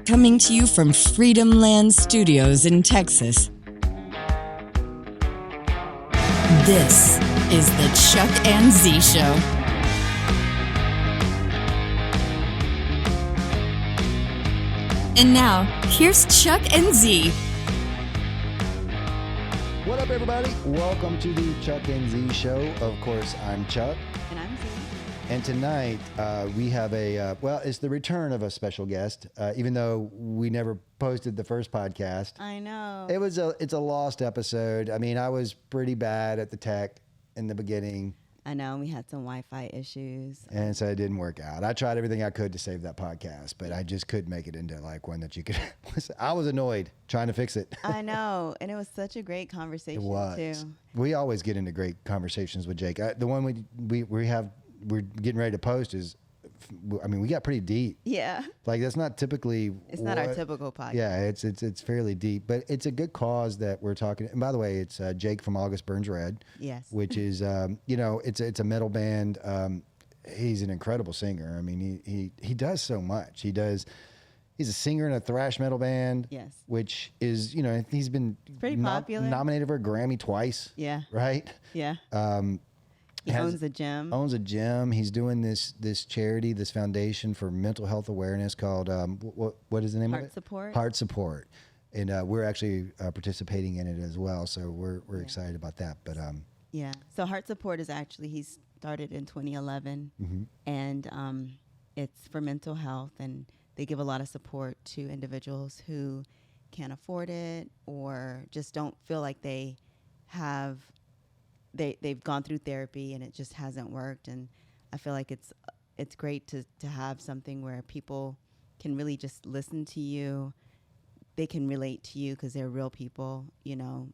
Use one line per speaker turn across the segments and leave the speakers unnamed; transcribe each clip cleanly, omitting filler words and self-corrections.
Coming to you from Freedom Land Studios in Texas. This is the Chuck and Z Show. And now, here's Chuck and Z.
What up, everybody? Welcome to the Chuck and Z Show. Of course, I'm Chuck.
And I'm Z.
And tonight, we have it's the return of a special guest, even though we never posted the first podcast.
I know.
It's a lost episode. I mean, I was pretty bad at the tech in the beginning.
I know. We had some Wi-Fi issues.
And so it didn't work out. I tried everything I could to save that podcast, but I just couldn't make it into like one that you could. I was annoyed trying to fix it.
I know. And it was such a great conversation,
It was.
too.
We always get into great conversations with Jake. The one we're getting ready to post is, I mean, we got pretty deep.
Yeah.
Like, that's not typically.
It's not our typical podcast.
Yeah, it's fairly deep, but it's a good cause that we're talking. And by the way, it's Jake from August Burns Red.
Yes.
Which is, it's a metal band. He's an incredible singer. I mean, he does so much. He's a singer in a thrash metal band.
Yes.
Which is, he's been
pretty popular.
Nominated for a Grammy twice.
Yeah.
Right?
Yeah. He owns a gym.
He's doing this charity, this foundation for mental health awareness called, what is the name of it?
HartSupport.
HartSupport. And we're actually participating in it as well. So we're excited about that. But
yeah. So HartSupport is actually, he started in 2011.
Mm-hmm.
And it's for mental health. And they give a lot of support to individuals who can't afford it or just don't feel like they've gone through therapy and it just hasn't worked. And I feel like it's great to have something where people can really just listen to you. They can relate to you because they're real people,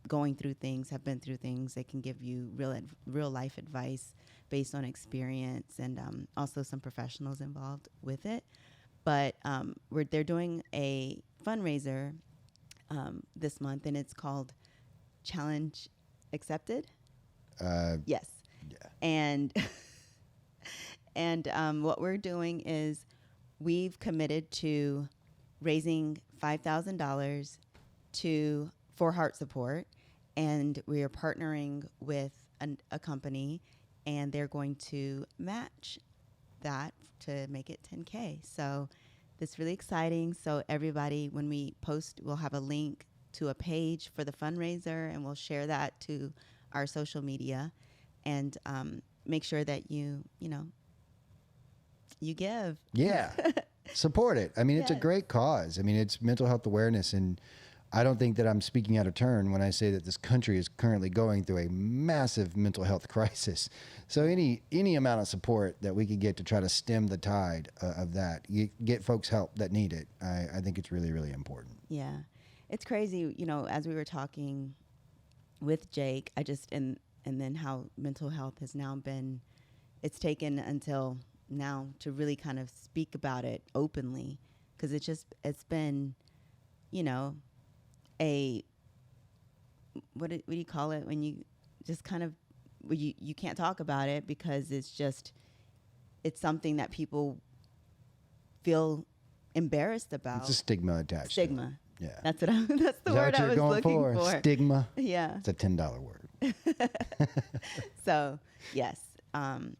going through things, have been through things. They can give you real life advice based on experience, and also some professionals involved with it. But they're doing a fundraiser this month, and it's called Challenge Accepted. Yes.
Yeah.
And what we're doing is we've committed to raising $5,000 for HartSupport, and we are partnering with a company, and they're going to match that to make it $10K. So that's really exciting. So everybody, when we post, we'll have a link to a page for the fundraiser, and we'll share that to our social media, and make sure that you give.
Yeah. Support it. I mean, it's a
Yes.
great cause. I mean, it's mental health awareness, and I don't think that I'm speaking out of turn when I say that this country is currently going through a massive mental health crisis. So any amount of support that we could get to try to stem the tide of that, you get folks help that need it. I think it's really, really important.
Yeah. It's crazy, as we were talking with Jake, and then how mental health has now it's taken until now to really kind of speak about it openly, because it's been, what do you call it when you just kind of, you can't talk about it because it's something that people feel embarrassed about.
It's a stigma attached.
Stigma.
To it. Yeah.
That's the word I was looking for.
Stigma.
Yeah.
It's a $10 word.
So, yes,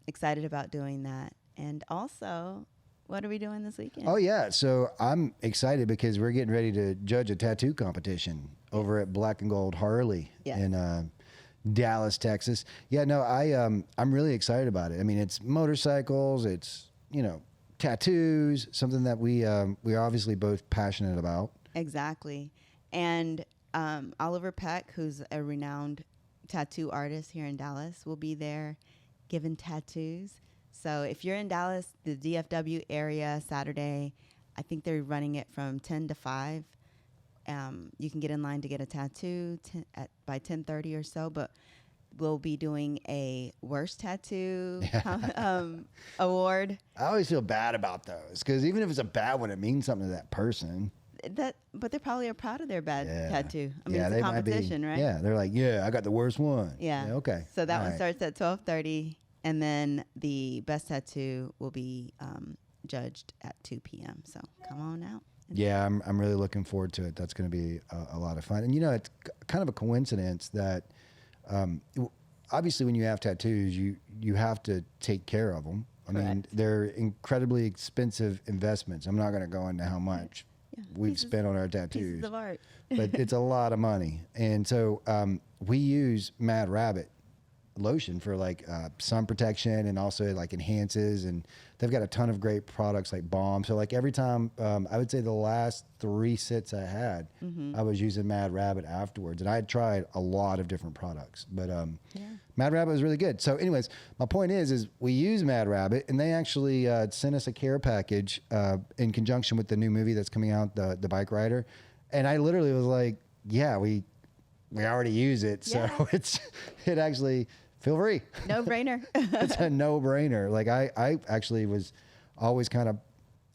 excited about doing that. And also, what are we doing this weekend?
Oh, yeah. So I'm excited because we're getting ready to judge a tattoo competition over at Black and Gold Harley in Dallas, Texas. Yeah, no, I'm really excited about it. I mean, it's motorcycles, it's, tattoos, something that we are obviously both passionate about.
Exactly. And Oliver Peck, who's a renowned tattoo artist here in Dallas, will be there giving tattoos. So if you're in Dallas, the DFW area, Saturday, I think they're running it from 10 to 5. You can get in line to get a tattoo by 10:30 or so, but we'll be doing a worst tattoo award.
I always feel bad about those because even if it's a bad one, it means something to that person.
But they probably are proud of their bad tattoo. I mean, it's
they
a
might be.
competition, right?
Yeah, they're like, I got the worst one.
Yeah.
Okay.
So that one starts at 12:30, and then the best tattoo will be judged at 2 p.m. So come on out
Yeah, I'm really looking forward to it. That's going to be a lot of fun. And, it's kind of a coincidence that obviously when you have tattoos, you have to take care of them. I mean, they're incredibly expensive investments. I'm not going to go into how much we've spent on our tattoos.
Pieces of art.
But it's a lot of money. And so we use Mad Rabbit lotion for like sun protection, and also like enhances, and they've got a ton of great products like balm. So like every time, I would say the last 3 sits I had, I was using Mad Rabbit afterwards, and I had tried a lot of different products, but Mad Rabbit was really good. So anyways, my point is we use Mad Rabbit, and they actually sent us a care package in conjunction with the new movie that's coming out, the Bike Rider. And I literally was like, yeah, we already use it. So it actually feel free.
No brainer.
It's a no brainer. Like I actually was always kind of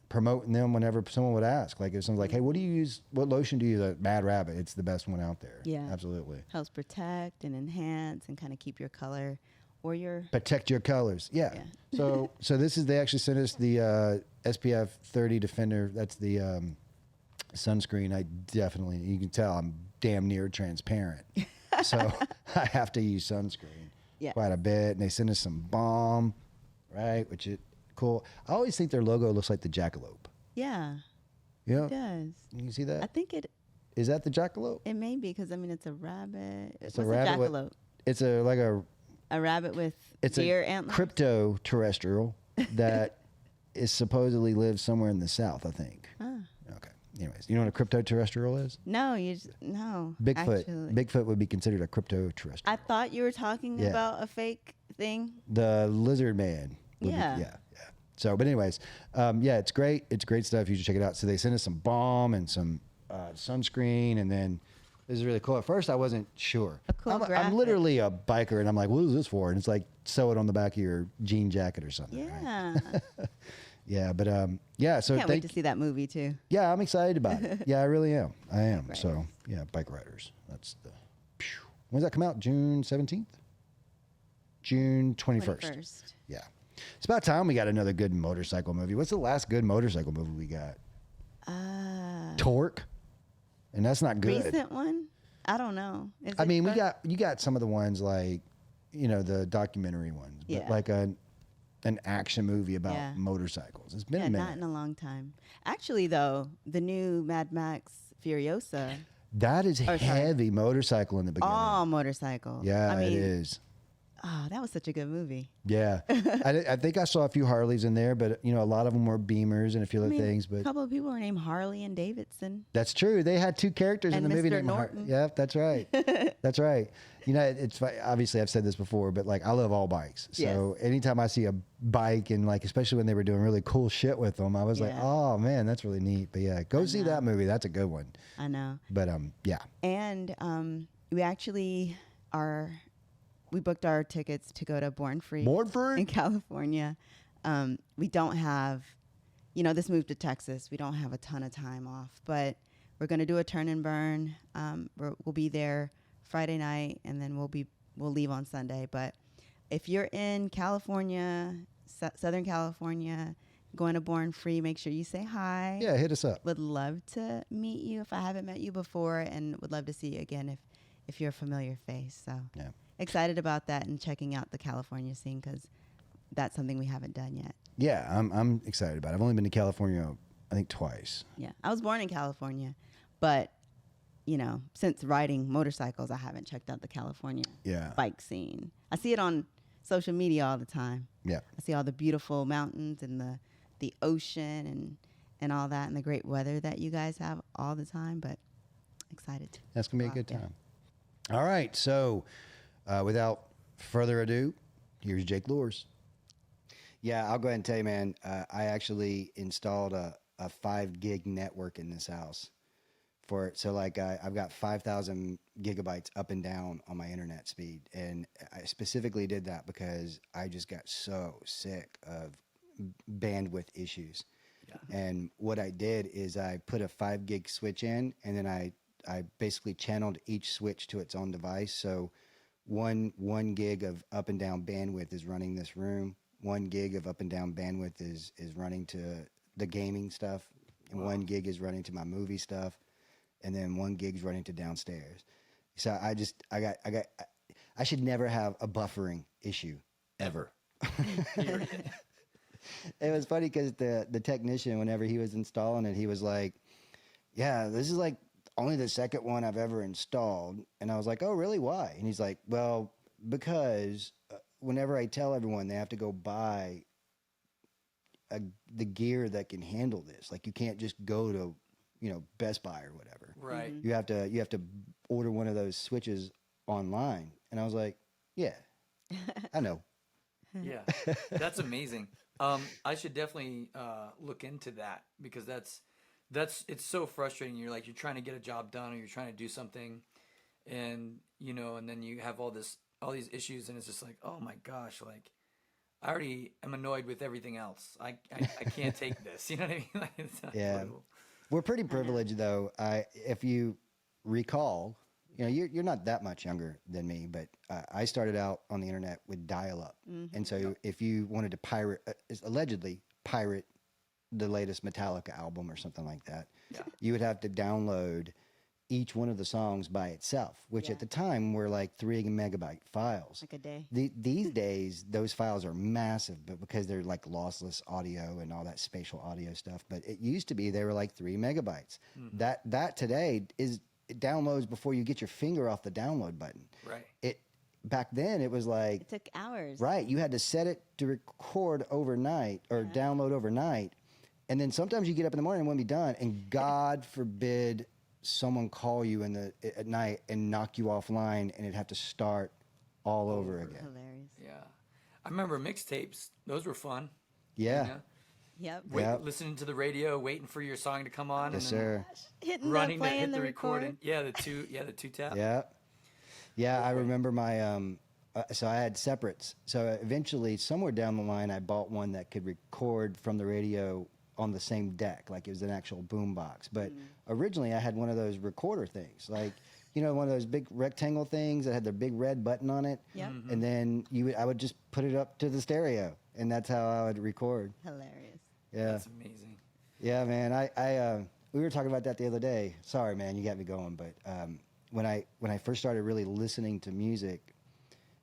promoting them whenever someone would ask. Like if someone's like, hey, what lotion do you use? Mad Rabbit. It's the best one out there.
Yeah.
Absolutely.
Helps protect and enhance and kind of keep your color or your...
Protect your colors. Yeah. So they actually sent us the SPF 30 Defender. That's the sunscreen. You can tell I'm damn near transparent. So I have to use sunscreen quite a bit. And they sent us some balm, right? Which is cool. I always think their logo looks like the jackalope.
Yeah.
Yeah.
It does.
You can see that?
I think it...
Is that the jackalope?
It may be, because, I mean, it's a rabbit.
It's a rabbit.
jackalope?
It's a
rabbit with
it's
deer
a
antlers?
crypto-terrestrial that is supposedly lives somewhere in the south, I think. Okay. Anyways, you know what a crypto-terrestrial is?
No, no.
Bigfoot.
Actually.
Bigfoot would be considered a crypto-terrestrial.
I thought you were talking about a fake thing.
The lizard man. Yeah. So, but anyways, it's great. It's great stuff. You should check it out. So they sent us some balm and some sunscreen, and then this is really cool. At first, I wasn't sure. I'm literally a biker, and I'm like, what is this for? And it's like, sew it on the back of your jean jacket or something.
Yeah.
Right? Yeah, but So
can't wait to see that movie too.
Yeah, I'm excited about it. Yeah, I really am. I am. So yeah, Bike Riders. That's the. When does that come out? June 17th. June 21st. Yeah. It's about time we got another good motorcycle movie. What's the last good motorcycle movie we got? Torque. And that's not good.
Recent one? I don't know.
You got some of the ones like, the documentary ones, but like an action movie about motorcycles. It's been a minute.
Not in a long time. Actually, though, the new Mad Max Furiosa.
That is heavy motorcycle in the beginning.
All motorcycle.
Yeah, it is.
Oh, that was such a good movie.
Yeah. I think I saw a few Harleys in there, but, a lot of them were Beamers and a few other things. But
a couple of people were named Harley and Davidson.
That's true. They had 2 characters in the movie named
Norton.
Yeah, that's right. That's right. It's obviously I've said this before, but like I love all bikes. So anytime I see a bike, and like especially when they were doing really cool shit with them, I was like, oh man, that's really neat. But yeah, go see that movie. That's a good one.
I know.
But yeah.
And we actually we booked our tickets to go to Born Free in California. We don't have, this move to Texas. We don't have a ton of time off, but we're going to do a turn and burn. We'll be there Friday night, and then we'll leave on Sunday. But if you're in California, Southern California, going to Born Free, make sure you say hi.
Yeah, hit us up.
Would love to meet you if I haven't met you before, and would love to see you again if you're a familiar face. So yeah. Excited about that and checking out the California scene, because that's something we haven't done yet.
Yeah, I'm excited about it. I've only been to California, I think, twice.
Yeah, I was born in California, but since riding motorcycles, I haven't checked out the California bike scene. I see it on social media all the time. Yeah, I see all the beautiful mountains and the ocean and all that, and the great weather that you guys have all the time. But excited.
That's gonna be a good time. All right, so. Without further ado, here's Jake Luhrs.
Yeah, I'll go ahead and tell you, man. I actually installed a 5 gig network in this house for it. So like I've got 5,000 gigabytes up and down on my internet speed. And I specifically did that because I just got so sick of bandwidth issues. Yeah. And what I did is I put a 5 gig switch in, and then I basically channeled each switch to its own device. So one gig of up and down bandwidth is running this room. 1 gig of up and down bandwidth is running to the gaming stuff, and one gig is running to my movie stuff, and then one gig's running to downstairs. So I should never have a buffering issue ever. It was funny because the technician, whenever he was installing it, he was like, yeah, this is like only the second one I've ever installed. And I was like, oh, really? Why? And he's like, well, because whenever I tell everyone they have to go buy the gear that can handle this, like you can't just go to, Best Buy or whatever.
Right.
You have to order one of those switches online. And I was like, yeah, I know.
Yeah, that's amazing. I should definitely look into that because it's so frustrating. You're trying to get a job done or you're trying to do something, and and then you have all these issues, and it's just like, oh my gosh, like I already am annoyed with everything else. I can't take this. You know what I mean? It's unbelievable.
We're pretty privileged though. If you recall, you're not that much younger than me, but I started out on the internet with dial-up. Mm-hmm. And so if you wanted to allegedly pirate the latest Metallica album or something like that, you would have to download each one of the songs by itself, which at the time were like 3 megabyte files.
Like a day. These
days, those files are massive, but because they're like lossless audio and all that spatial audio stuff. But it used to be they were like 3 megabytes. Mm-hmm. That today it downloads before you get your finger off the download button.
Right.
Back then it was like
it took hours.
Right. You had to set it to record overnight or download overnight. And then sometimes you get up in the morning and it wouldn't be done. And God forbid someone call you at night and knock you offline and it'd have to start all over again.
Hilarious.
Yeah. I remember mixtapes. Those were fun.
Yeah.
Yep.
Listening to the radio, waiting for your song to come on.
Yes,
and then
sir.
Hitting
running
the
to
play
hit
and
the
record.
recording. Yeah, the two tap.
Yeah, I remember my so I had separates. So eventually, somewhere down the line, I bought one that could record from the radio on the same deck, like it was an actual boom box. But originally, I had one of those recorder things, like one of those big rectangle things that had the big red button on it.
Yep.
Mm-hmm.
And then I would just put it up to the stereo, and that's how I would record.
Hilarious.
Yeah,
That's amazing.
yeah, man. I we were talking about that the other day. Sorry, man, you got me going. But when I first started really listening to music,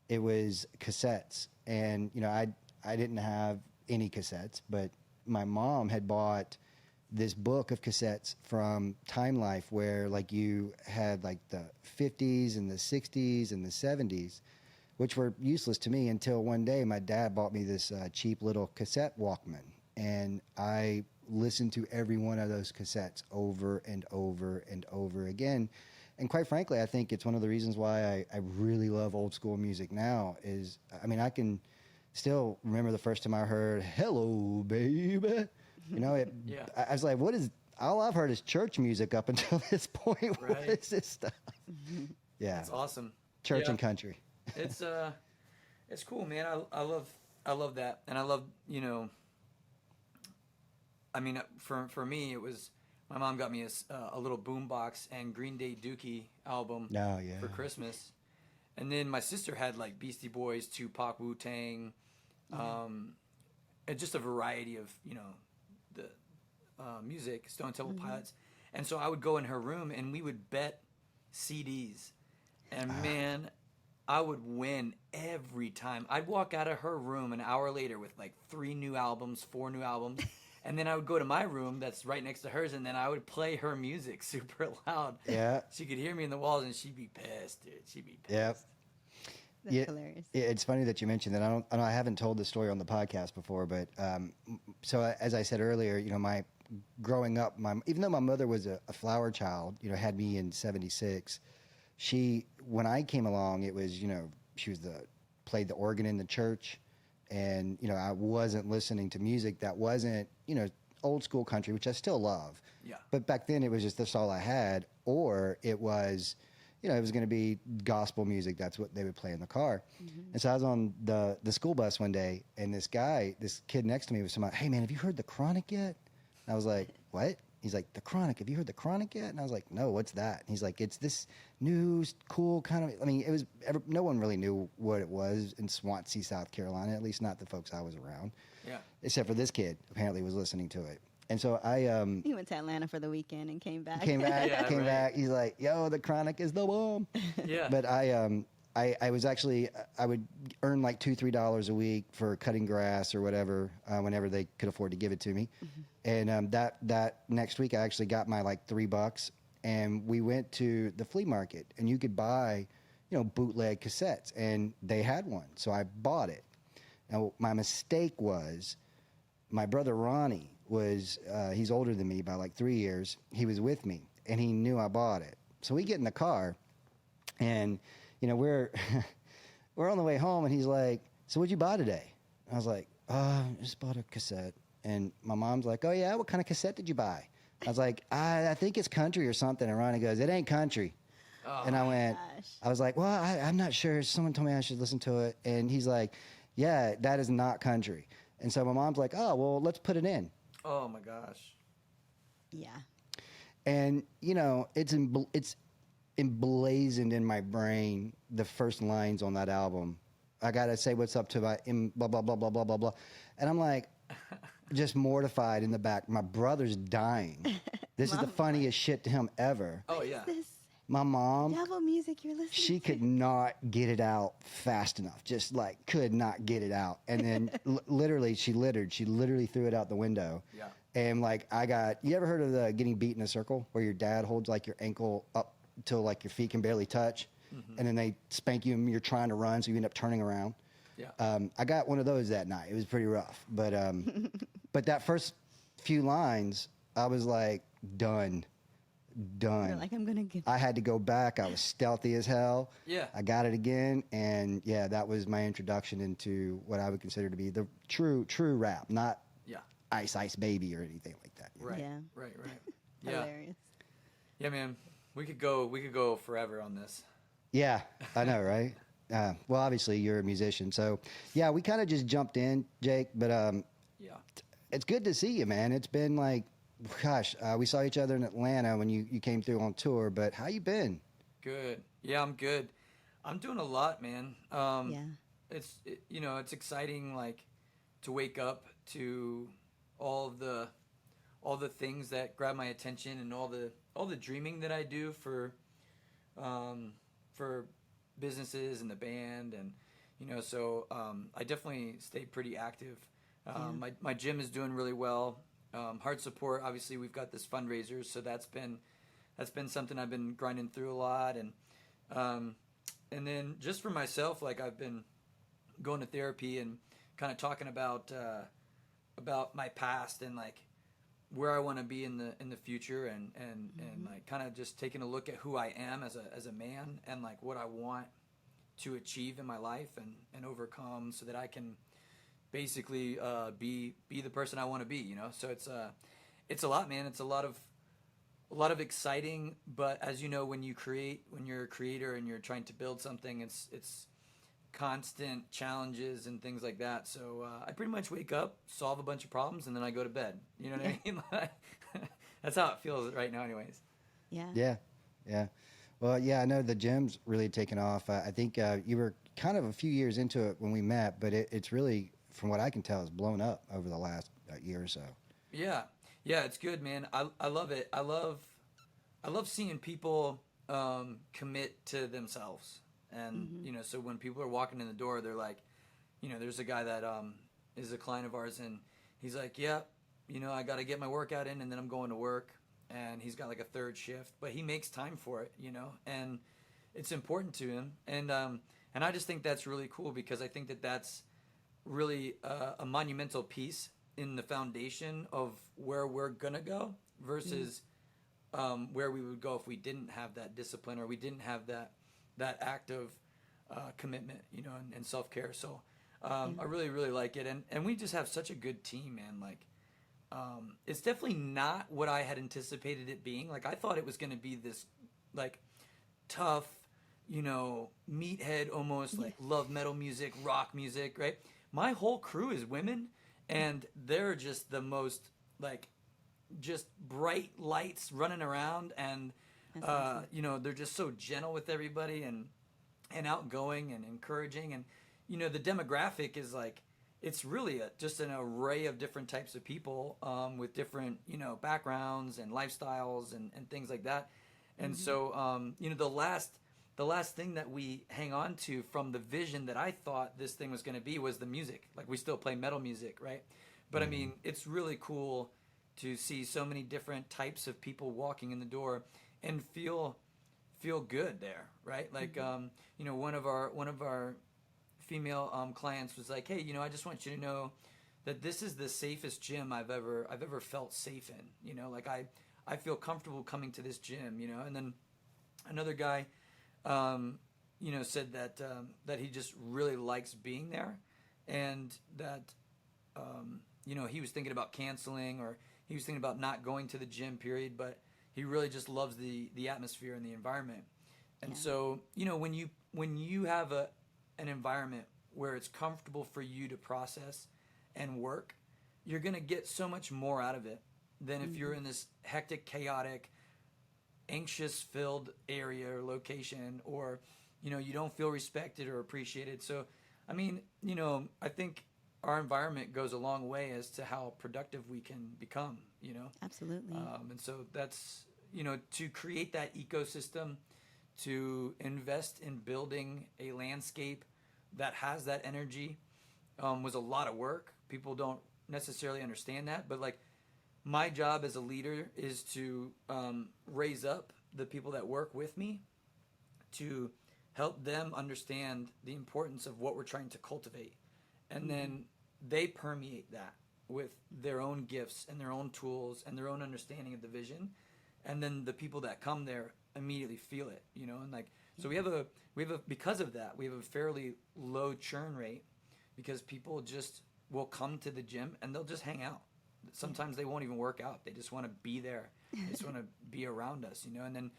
it was cassettes, and I didn't have any cassettes, but my mom had bought this book of cassettes from Time Life where like you had like the 50s and the 60s and the 70s, which were useless to me until one day my dad bought me this cheap little cassette Walkman, and I listened to every one of those cassettes over and over and over again. And quite frankly, I think it's one of the reasons why I really love old school music now is, I can still remember the first time I heard "Hello, Baby." I was like, what is, all I've heard is church music up until this point. What is this stuff? Yeah.
It's awesome.
Church and country.
It's cool, man. I love that. And I love, for me, it was, my mom got me a little boom box and Green Day Dookie album for Christmas. And then my sister had like Beastie Boys, Tupac, Wu-Tang, and just a variety of, the music, Stone Temple Pilots. And so I would go in her room and we would bet CDs. And man, I would win every time. I'd walk out of her room an hour later with like 4 new albums. And then I would go to my room that's right next to hers, and then I would play her music super loud.
Yeah.
She could hear me in the walls, and she'd be pissed, dude. She'd be pissed.
Yep.
That's hilarious.
It's funny that you mentioned that. I haven't told this story on the podcast before, but so as I said earlier, my growing up, even though my mother was a flower child, had me in '76. When I came along, it was she was played the organ in the church, and I wasn't listening to music that wasn't old school country, which I still love.
Yeah.
But back then it was just that's all I had, or it was. It was going to be gospel music. That's what they would play in the car. Mm-hmm. And so I was on the school bus one day, and this kid next to me was talking about, "Hey, man, have you heard The Chronic yet?" And I was like, "What?" He's like, "The Chronic. Have you heard The Chronic yet?" And I was like, "No, what's that?" And he's like, "It's this new, cool kind of." No one really knew what it was in Swansea, South Carolina, at least not the folks I was around.
Yeah.
Except for this kid, apparently was listening to it. and so
He went to Atlanta for the weekend and came back.
came back,
Yeah,
came
right.
back. He's like, "Yo, the Chronic is the bomb."
Yeah.
But I was actually I would earn like $2-3 a week for cutting grass or whatever whenever they could afford to give it to me. And that next week I actually got my like $3, and we went to the flea market, and you could buy, bootleg cassettes, and they had one, so I bought it. Now my mistake was my brother Ronnie was he's older than me by like 3 years. He was with me, and he knew I bought it. So we get in the car, and we're we're on the way home, and he's like, "So what'd you buy today?" I was like, I just bought a cassette." And my mom's like, "Oh yeah, what kind of cassette did you buy?" I was like, I think it's country or something. And Ronnie goes, "It ain't country." And I went,
gosh.
I was like, "Well, I'm not sure. Someone told me I should listen to it." And he's like, "Yeah, that is not country." And so my mom's like, "Oh, well, let's put it in."
Oh my gosh.
Yeah.
And it's emblazoned in my brain the first lines on that album. I gotta say what's up to my blah blah blah blah blah blah blah, and I'm like, just mortified in the back. My brother's dying. This is the funniest shit to him ever.
Oh yeah.
This
My mom,
devil music you're listening
she
to.
could not get it out fast enough. Just like could not get it out. And then literally she littered. She literally threw it out the window.
Yeah.
And like you ever heard of the getting beat in a circle where your dad holds like your ankle up till like your feet can barely touch, and then they spank you and you're trying to run, so you end up turning around.
Yeah.
I got one of those that night. It was pretty rough, but but that first few lines, I was like done.
You're like, I'm gonna give.
I had to go back. I was stealthy as hell.
Yeah.
I got it again, and yeah, that was my introduction into what I would consider to be the true rap, not
Yeah.
Ice Baby or anything like that.
Right.
Yeah.
Right. Yeah.
Hilarious.
Yeah, man. We could go forever on this.
Yeah, I know, right? Well, obviously you're a musician, so yeah, we kind of just jumped in, Jake. But
Yeah.
it's good to see you, man. It's been like, gosh, we saw each other in Atlanta when you came through on tour. But how you been?
Good. Yeah, I'm good. I'm doing a lot, man.
Yeah.
It's exciting, like, to wake up to all the things that grab my attention, and all the dreaming that I do for businesses and the band, and so I definitely stay pretty active. My gym is doing really well. HartSupport, obviously we've got this fundraiser, so that's been something I've been grinding through a lot, and then just for myself, like, I've been going to therapy and kind of talking about my past, and like where I want to be in the future, and like kind of just taking a look at who I am as a man, and like what I want to achieve in my life and overcome, so that I can basically be the person I want to be, So it's a lot, man. It's a lot of exciting, but as you know, when you're a creator and you're trying to build something, it's constant challenges and things like that. So I pretty much wake up, solve a bunch of problems, and then I go to bed. You know what I mean? That's how it feels right now, anyways.
Yeah.
Yeah. Well, yeah, I know the gym's really taken off. I think you were kind of a few years into it when we met, but it's really, from what I can tell, has blown up over the last year or so.
Yeah, it's good, man. I love it. I love seeing people commit to themselves, and so when people are walking in the door, they're like, there's a guy that is a client of ours, and he's like, yeah, I got to get my workout in, and then I'm going to work, and he's got like a third shift, but he makes time for it, and it's important to him, and I just think that's really cool, because I think that that's really a monumental piece in the foundation of where we're gonna go versus where we would go if we didn't have that discipline, or we didn't have that act of commitment, and self-care. So I really, really like it, and we just have such a good team, man. Like, it's definitely not what I had anticipated it being. Like, I thought it was gonna be this like tough, meathead, almost like love metal music, rock music, right? My whole crew is women, and they're just the most, like, just bright lights running around, and awesome. They're just so gentle with everybody, and outgoing and encouraging, and the demographic is like, it's really just an array of different types of people with different, you know, backgrounds and lifestyles and things like that. And so, you know, the last thing that we hang on to from the vision that I thought this thing was going to be was the music. Like, we still play metal music, right? But I mean, it's really cool to see so many different types of people walking in the door and feel good there, right? Like, you know, one of our female clients was like, hey, you know, I just want you to know that this is the safest gym I've ever felt safe in. You know, like I feel comfortable coming to this gym, you know. And then another guy, you know, said that that he just really likes being there, and that you know, he was thinking about canceling, or he was thinking about not going to the gym, period, but he really just loves the atmosphere and the environment. And so, you know, when you have an environment where it's comfortable for you to process and work, you're going to get so much more out of it than if you're in this hectic, chaotic, anxious-filled area or location, or, you know, you don't feel respected or appreciated. So, I mean, you know, I think our environment goes a long way as to how productive we can become, you know?
Absolutely.
And so that's, you know, to create that ecosystem, to invest in building a landscape that has that energy was a lot of work. People don't necessarily understand that, but like, my job as a leader is to raise up the people that work with me, to help them understand the importance of what we're trying to cultivate. And then they permeate that with their own gifts and their own tools and their own understanding of the vision. And then the people that come there immediately feel it, you know. And like, so we have a because of that, we have a fairly low churn rate, because people just will come to the gym and they'll just hang out. Sometimes they won't even work out. They just want to be there. They just want to be around us, you know. And then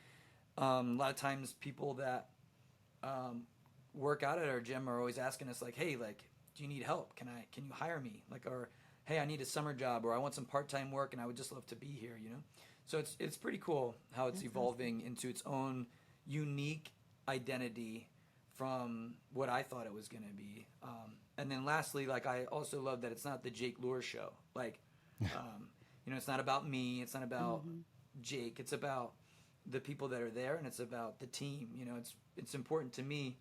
a lot of times people that work out at our gym are always asking us, like, hey, like, do you need help? Can you hire me? Like, or, hey, I need a summer job, or I want some part-time work and I would just love to be here, you know. So it's pretty cool how it's evolving into its own unique identity from what I thought it was going to be. And then lastly, like, I also love that it's not the Jake Luhrs show. Like, you know, it's not about me. It's not about Jake. It's about the people that are there, and it's about the team. You know, it's important to me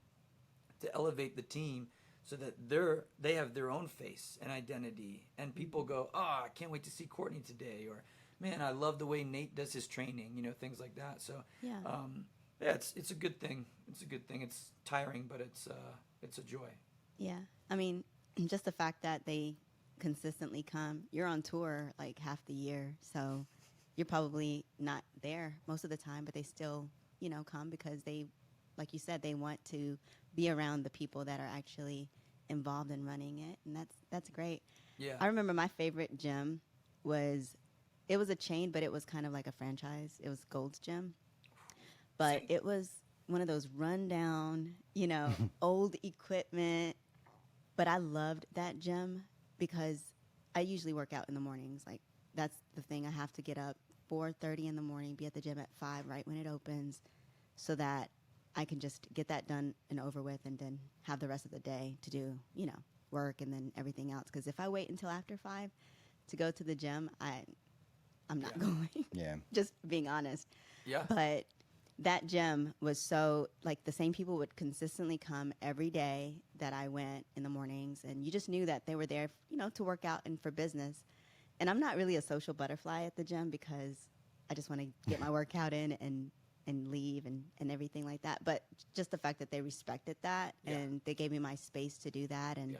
to elevate the team so that they have their own face and identity, and people go, oh, I can't wait to see Courtney today, or, man, I love the way Nate does his training, you know, things like that. So yeah, it's a good thing. It's a good thing. It's tiring, but it's a joy.
Yeah, I mean, just the fact that they consistently come. You're on tour like half the year, so you're probably not there most of the time, but they still, you know, come because they, like you said, they want to be around the people that are actually involved in running it, and that's great.
Yeah.
I remember my favorite gym was a chain, but it was kind of like a franchise. It was Gold's Gym, but it was one of those rundown, you know, old equipment. But I loved that gym because I usually work out in the mornings. Like, that's the thing. I have to get up 4:30 in the morning, be at the gym at 5 right when it opens, so that I can just get that done and over with, and then have the rest of the day to do, you know, work and then everything else. Because if I wait until after 5 to go to the gym, I'm not going.
Yeah.
Just being honest.
Yeah.
But that gym was so, like, the same people would consistently come every day that I went in the mornings, and you just knew that they were there, you know, to work out and for business. And I'm not really a social butterfly at the gym because I just want to get my workout in and leave and everything like that. But just the fact that they respected that, and they gave me my space to do that, and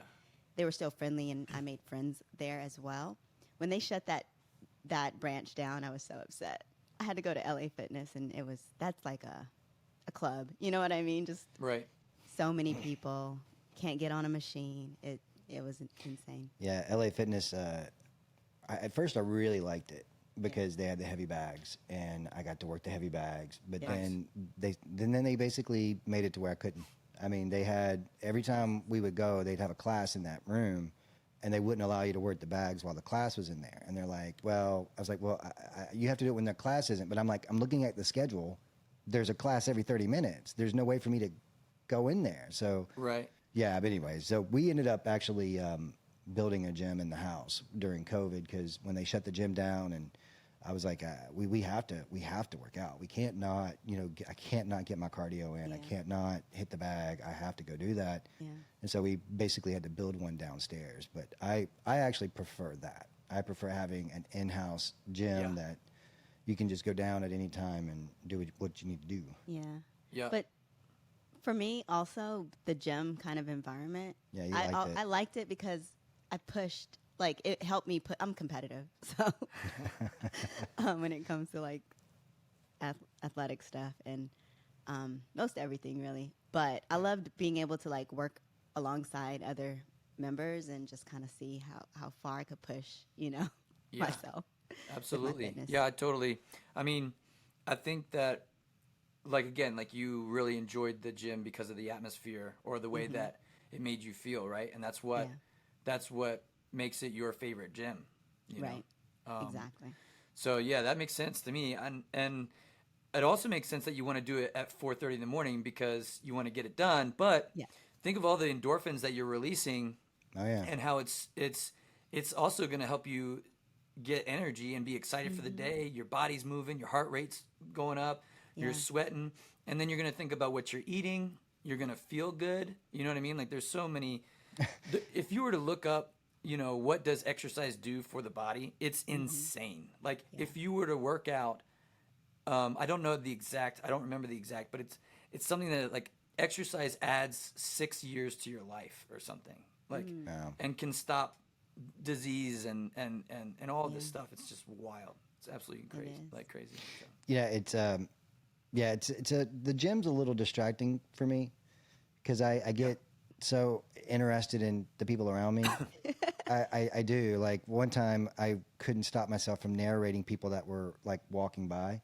they were still friendly, and I made friends there as well. When they shut that branch down, I was so upset. I had to go to LA Fitness, and that's like a club. You know what I mean? Just
right.
So many people can't get on a machine. It was insane.
Yeah, LA Fitness. At first, I really liked it because they had the heavy bags, and I got to work the heavy bags. But then they basically made it to where I couldn't. I mean, they had, every time we would go, they'd have a class in that room, and they wouldn't allow you to work the bags while the class was in there. And they're like, well, I was like, well, you have to do it when the class isn't. But I'm like, I'm looking at the schedule. There's a class every 30 minutes. There's no way for me to go in there. So,
right.
Yeah, but anyway, so we ended up actually
building a gym in the house during COVID, because when they shut the gym down, and I was like, we have to work out. We can't not, I can't not get my cardio in. I can't not hit the bag. I have to go do that.
Yeah.
And so we basically had to build one downstairs. But I actually prefer that. I prefer having an in-house gym that you can just go down at any time and do what you need to do.
Yeah.
Yeah.
But for me, also, the gym kind of environment,
Yeah, you liked it.
I liked it because I pushed, like, it helped me I'm competitive. So when it comes to, like, athletic stuff and most everything, really. But I loved being able to, like, work alongside other members and just kind of see how far I could push, myself.
Absolutely.
fitness.
Yeah, totally. I mean, I think that, like, again, like, you really enjoyed the gym because of the atmosphere or the way that it made you feel, right? And that's what makes it your favorite gym. You know?
Right. Exactly.
So yeah, that makes sense to me, and it also makes sense that you want to do it at 4:30 in the morning because you want to get it done. But think of all the endorphins that you're releasing, and how it's also going to help you get energy and be excited for the day. Your body's moving, your heart rate's going up, you're sweating, and then you're going to think about what you're eating. You're going to feel good. You know what I mean? Like, there's so many. If you were to look up, what does exercise do for the body? It's insane. Like, if you were to work out, I don't remember the exact, but it's something that, like, exercise adds 6 years to your life or something, like, and can stop disease and all this stuff. It's just wild. It's absolutely crazy, like crazy. So.
Yeah, the gym's a little distracting for me because I get so interested in the people around me. I do. Like, one time I couldn't stop myself from narrating people that were, like, walking by.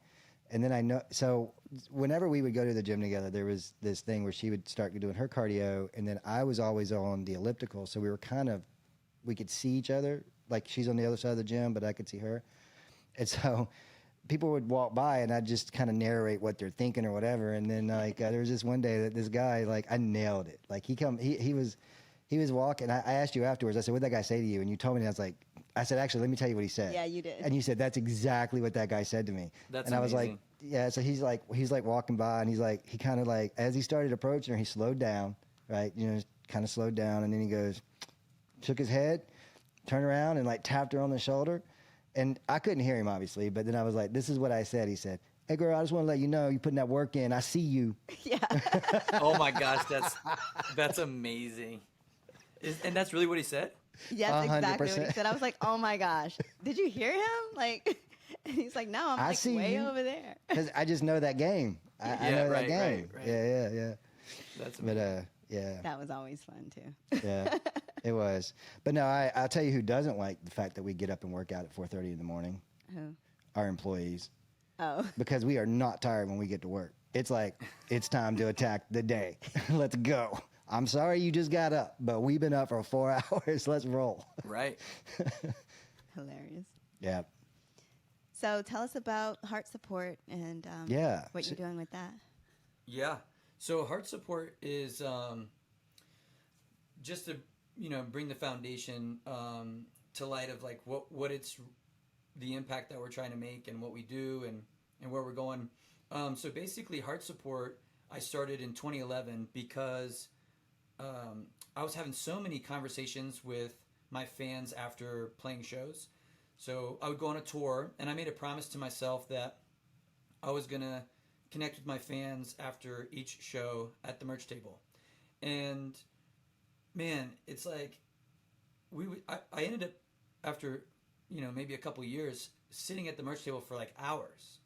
And then so whenever we would go to the gym together, there was this thing where she would start doing her cardio, and then I was always on the elliptical. So we could see each other. Like, she's on the other side of the gym, but I could see her. And so people would walk by, and I'd just kind of narrate what they're thinking or whatever. And then, like, there was this one day that this guy, like, I nailed it. Like, he was walking. I asked you afterwards, I said, what'd that guy say to you? And you told me, and I said, actually, let me tell you what he said.
Yeah, you did.
And you said, that's exactly what that guy said to me.
That's
and I was
amazing.
like, yeah. So he's like walking by, and he kind of, like, as he started approaching her, he slowed down, right? Kind of slowed down. And then he goes, shook his head, turned around, and, like, tapped her on the shoulder. And I couldn't hear him, obviously, but then I was like, this is what I said. He said, hey, girl, I just want to let you know you're putting that work in. I see you.
Yeah.
Oh my gosh, that's amazing. And that's really what he said?
Yeah, that's exactly what he
100%.
said. I was like, oh my gosh, did you hear him? Like, and he's like, no, I'm
I
like
see
way
you.
over there.
Because I just know that game. I know that game.
Right.
Yeah.
That's
But,
amazing.
yeah.
That was always fun too.
Yeah, it was. But no, I'll tell you who doesn't like the fact that we get up and work out at 4:30 in the morning.
Who?
Our employees.
Oh.
Because we are not tired when we get to work. It's like, it's time to attack the day. Let's go. I'm sorry you just got up, but we've been up for 4 hours. Let's roll.
Right.
Hilarious.
Yeah.
So tell us about HartSupport and what you're doing with that.
Yeah. So HartSupport is just to bring the foundation to light of, like, what it's the impact that we're trying to make and what we do and where we're going. So basically, HartSupport I started in 2011 because I was having so many conversations with my fans after playing shows. So I would go on a tour, and I made a promise to myself that I was gonna connect with my fans after each show at the merch table. And man, it's like I ended up, after maybe a couple years, sitting at the merch table for like hours,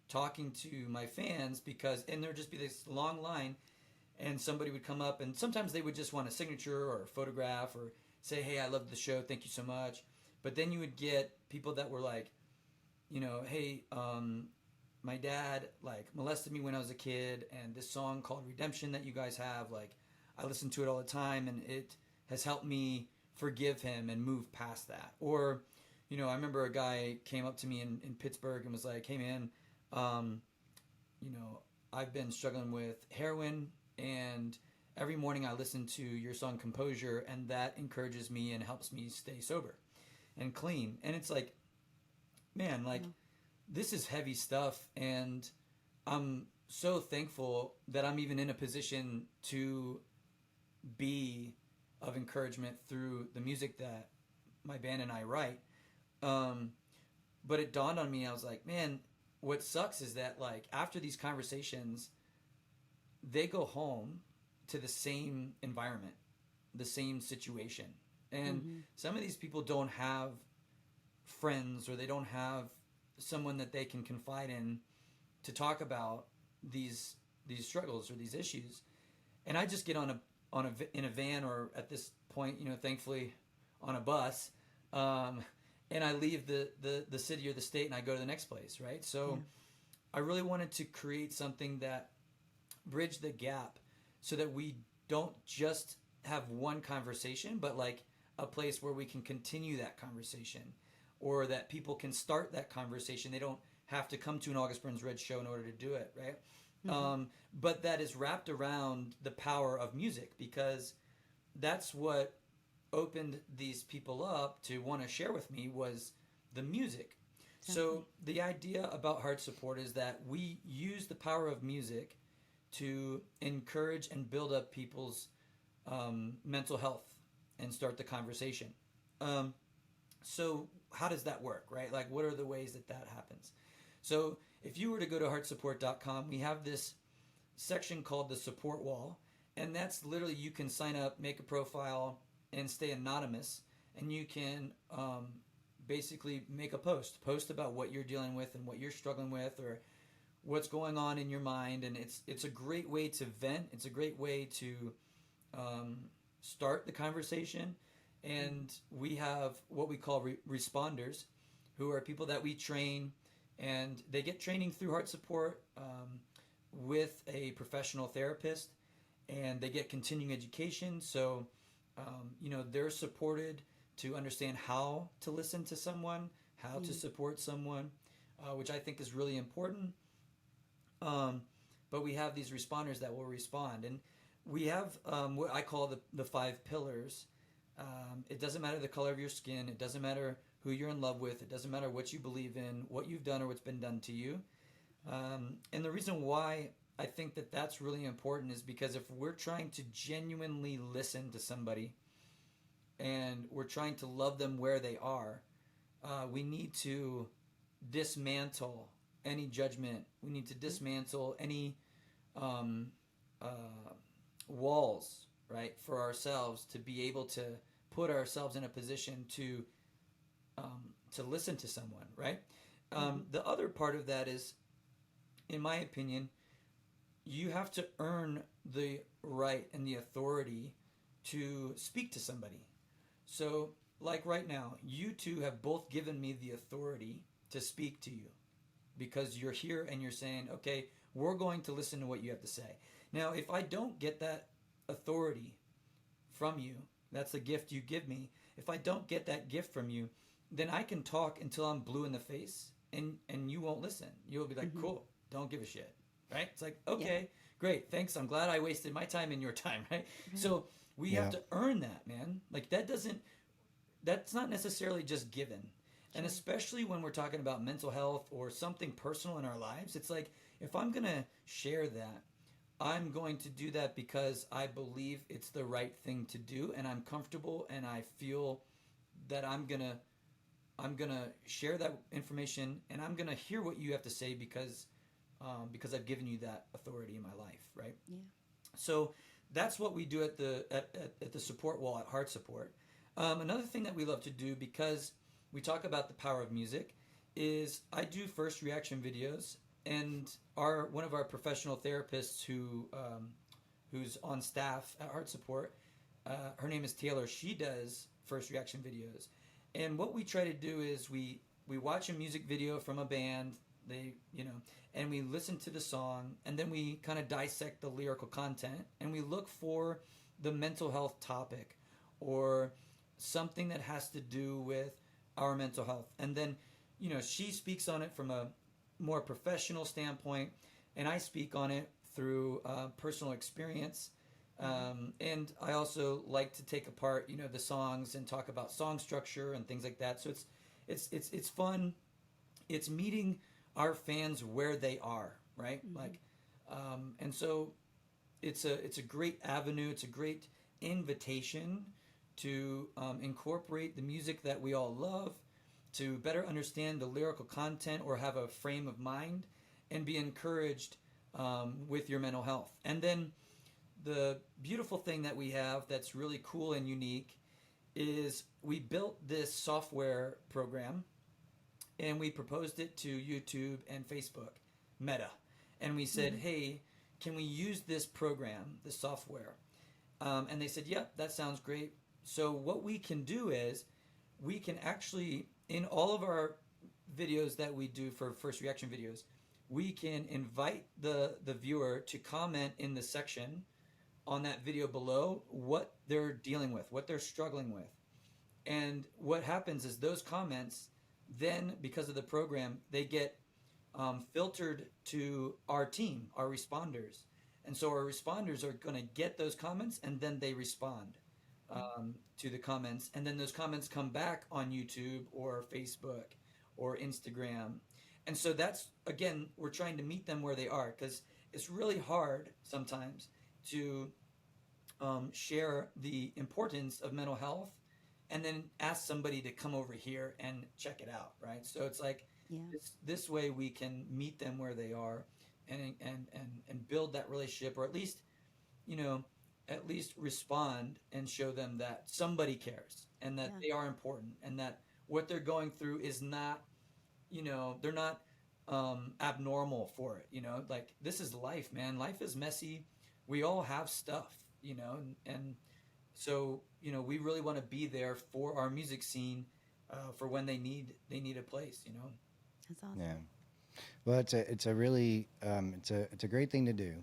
talking to my fans, and there'd just be this long line, and somebody would come up, and sometimes they would just want a signature or a photograph or say, hey, I loved the show, thank you so much. But then you would get people that were like, hey, my dad, like, molested me when I was a kid, and this song called Redemption that you guys have, like, I listen to it all the time, and it has helped me forgive him and move past that. Or, I remember a guy came up to me in Pittsburgh and was like, hey man, I've been struggling with heroin, and every morning I listen to your song Composure, and that encourages me and helps me stay sober and clean. And it's like, man, like this is heavy stuff, and I'm so thankful that I'm even in a position to be of encouragement through the music that my band and I write. But it dawned on me, I was like, man, what sucks is that like after these conversations, they go home to the same environment, the same situation. And some of these people don't have friends, or they don't have someone that they can confide in to talk about these struggles or these issues. And I just get in a van, or at this point, you know, thankfully on a bus, and I leave the city or the state, and I go to the next place, right? So I really wanted to create something that bridged the gap so that we don't just have one conversation, but like a place where we can continue that conversation, or that people can start that conversation. They don't have to come to an August Burns Red show in order to do it, right? But that is wrapped around the power of music, because that's what opened these people up to want to share with me was the music. So the idea about HartSupport is that we use the power of music to encourage and build up people's mental health and start the conversation. So how does that work, right? Like, what are the ways that happens? So if you were to go to HartSupport.com, we have this section called the support wall, and that's literally, you can sign up, make a profile, and stay anonymous, and you can basically make a post about what you're dealing with and what you're struggling with, or what's going on in your mind. And it's a great way to vent. It's a great way to start the conversation. And we have what we call responders, who are people that we train, and they get training through HartSupport with a professional therapist, and they get continuing education. So, you know, they're supported to understand how to listen to someone, how to support someone, which I think is really important. But we have these responders that will respond. And we have what I call the 5 pillars. It doesn't matter the color of your skin. It doesn't matter who you're in love with. It doesn't matter what you believe in, what you've done, or what's been done to you. And the reason why I think that that's really important is because if we're trying to genuinely listen to somebody, and we're trying to love them where they are, we need to dismantle any judgment. We need to dismantle any walls, right, for ourselves, to be able to put ourselves in a position to listen to someone, right? The other part of that is, in my opinion, you have to earn the right and the authority to speak to somebody. So, like right now, you two have both given me the authority to speak to you, because you're here and you're saying, okay, we're going to listen to what you have to say. Now, if I don't get that authority from you, that's the gift you give me. If I don't get that gift from you, then I can talk until I'm blue in the face, and you won't listen. You'll be like, cool, don't give a shit, right? It's like, okay, great, thanks. I'm glad I wasted my time and your time, right? So we have to earn that, man. Like, that's not necessarily just given. And especially when we're talking about mental health or something personal in our lives, it's like, if I'm going to share that, I'm going to do that because I believe it's the right thing to do, and I'm comfortable, and I feel that I'm gonna share that information, and I'm gonna hear what you have to say because I've given you that authority in my life, right? Yeah. So that's what we do at the support wall at HartSupport. Another thing that we love to do, because we talk about the power of music, is I do first reaction videos. And one of our professional therapists who's on staff at HartSupport, her name is Taylor. She does first reaction videos, and what we try to do is we watch a music video from a band, and we listen to the song, and then we kind of dissect the lyrical content, and we look for the mental health topic or something that has to do with our mental health, and then she speaks on it from a more professional standpoint, and I speak on it through personal experience. And I also like to take apart, the songs and talk about song structure and things like that. So it's fun. It's meeting our fans where they are, right? Like, and so it's a great avenue. It's a great invitation to incorporate the music that we all love, to better understand the lyrical content or have a frame of mind, and be encouraged with your mental health. And then the beautiful thing that we have that's really cool and unique is we built this software program and we proposed it to YouTube and Facebook, Meta. And we said, hey, can we use this program, this software? And they said, yep, that sounds great. So what we can do is we can actually, in all of our videos that we do for first reaction videos, we can invite the viewer to comment in the section on that video below what they're dealing with, what they're struggling with. And what happens is those comments, then because of the program, they get filtered to our team, our responders. And so our responders are going to get those comments, and then they respond to the comments. And then those comments come back on YouTube or Facebook or Instagram. And so that's, again, we're trying to meet them where they are, because it's really hard sometimes to share the importance of mental health and then ask somebody to come over here and check it out, right? So it's like this way we can meet them where they are and build that relationship, or at least respond and show them that somebody cares and that they are important, and that what they're going through is not, they're not abnormal for it. Like, this is life, man. Life is messy. We all have stuff, and so, we really want to be there for our music scene for when they need a place,
That's awesome.
Yeah. Well, it's a really it's a great thing to do.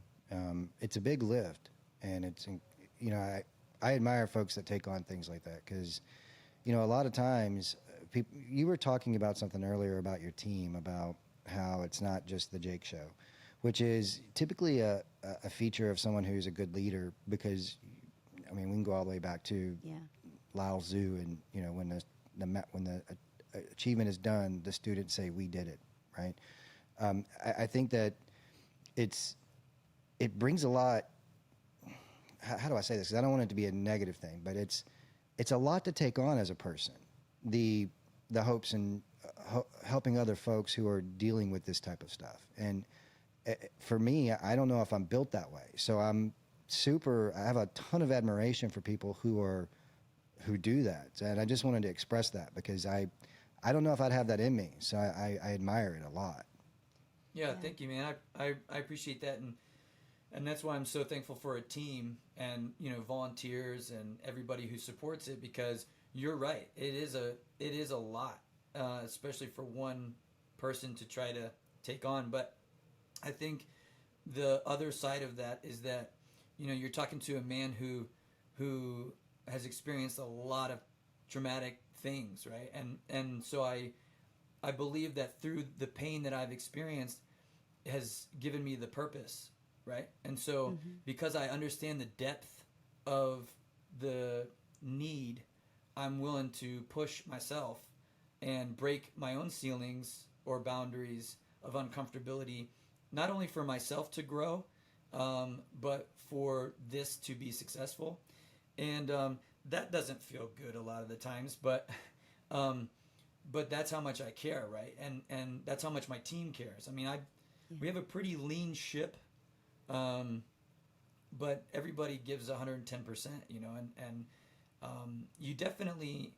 It's a big lift, and I admire folks that take on things like that, because a lot of times people. You were talking about something earlier about your team, about how it's not just the Jake show, which is typically a feature of someone who's a good leader, because we can go all the way back to Lao Tzu, and when the achievement is done, the students say, "We did it," right? I think that it brings a lot. How do I say this? 'Cause I don't want it to be a negative thing, but it's a lot to take on as a person. The hopes and helping other folks who are dealing with this type of stuff, and for me, I don't know if I'm built that way. So I have a ton of admiration for people who do that, and I just wanted to express that, because I don't know if I'd have that in me. So I admire it a lot.
Yeah, thank you, man. I appreciate that, and that's why I'm so thankful for a team and volunteers and everybody who supports it, because you're right. It is a lot, especially for one person to try to take on. But I think the other side of that is that you're talking to a man who has experienced a lot of traumatic things, right? And so I believe that through the pain that I've experienced has given me the purpose, right? And so because I understand the depth of the need, I'm willing to push myself and break my own ceilings or boundaries of uncomfortability, not only for myself to grow, but for this to be successful. And that doesn't feel good a lot of the times, but that's how much I care, right? And that's how much my team cares. We have a pretty lean ship, but everybody gives 110%, and you definitely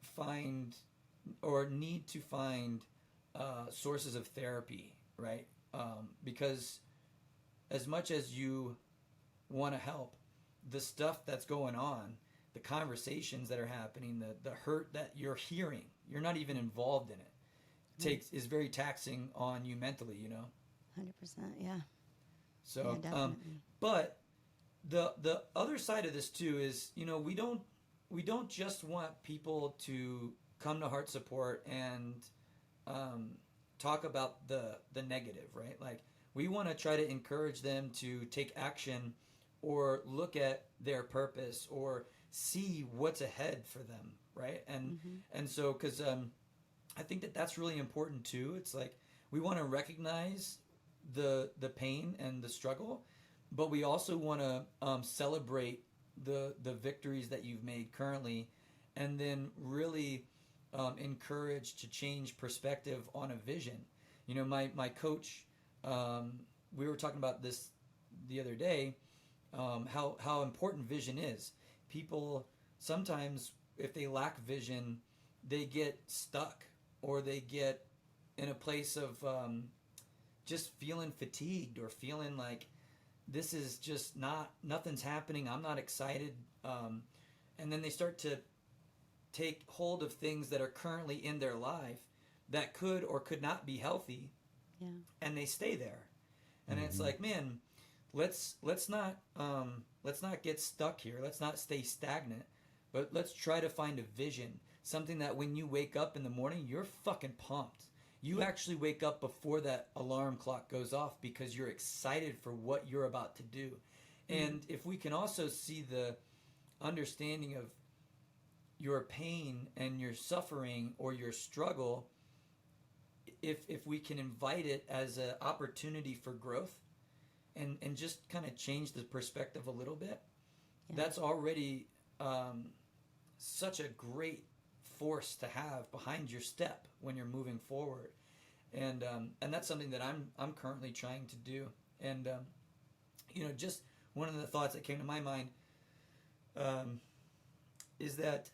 find or need to find sources of therapy, right? Because as much as you want to help, the stuff that's going on, the conversations that are happening, the hurt that you're hearing, you're not even involved in it, is very taxing on you mentally,
100%, yeah.
So,
yeah, definitely.
But the other side of this too is, we don't just want people to come to HartSupport and talk about the negative, right? Like, we want to try to encourage them to take action or look at their purpose or see what's ahead for them, right? And so, because I think that that's really important too. It's like we want to recognize the pain and the struggle, but we also want to celebrate the victories that you've made currently, and then really encourage to change perspective on a vision. You know, my coach, we were talking about this the other day, how important vision is. People sometimes, if they lack vision, they get stuck, or they get in a place of just feeling fatigued, or feeling like this is just nothing's happening, I'm not excited. And then they start to take hold of things that are currently in their life that could or could not be healthy, and they stay there. And it's like, man, let's not get stuck here. Let's not stay stagnant, but let's try to find a vision, something that when you wake up in the morning, you're fucking pumped. You actually wake up before that alarm clock goes off because you're excited for what you're about to do. And if we can also see the understanding of your pain and your suffering or your struggle, if we can invite it as an opportunity for growth, and just kind of change the perspective a little bit, that's already such a great force to have behind your step when you're moving forward. And that's something that I'm currently trying to do. And you know, just one of the thoughts that came to my mind is that,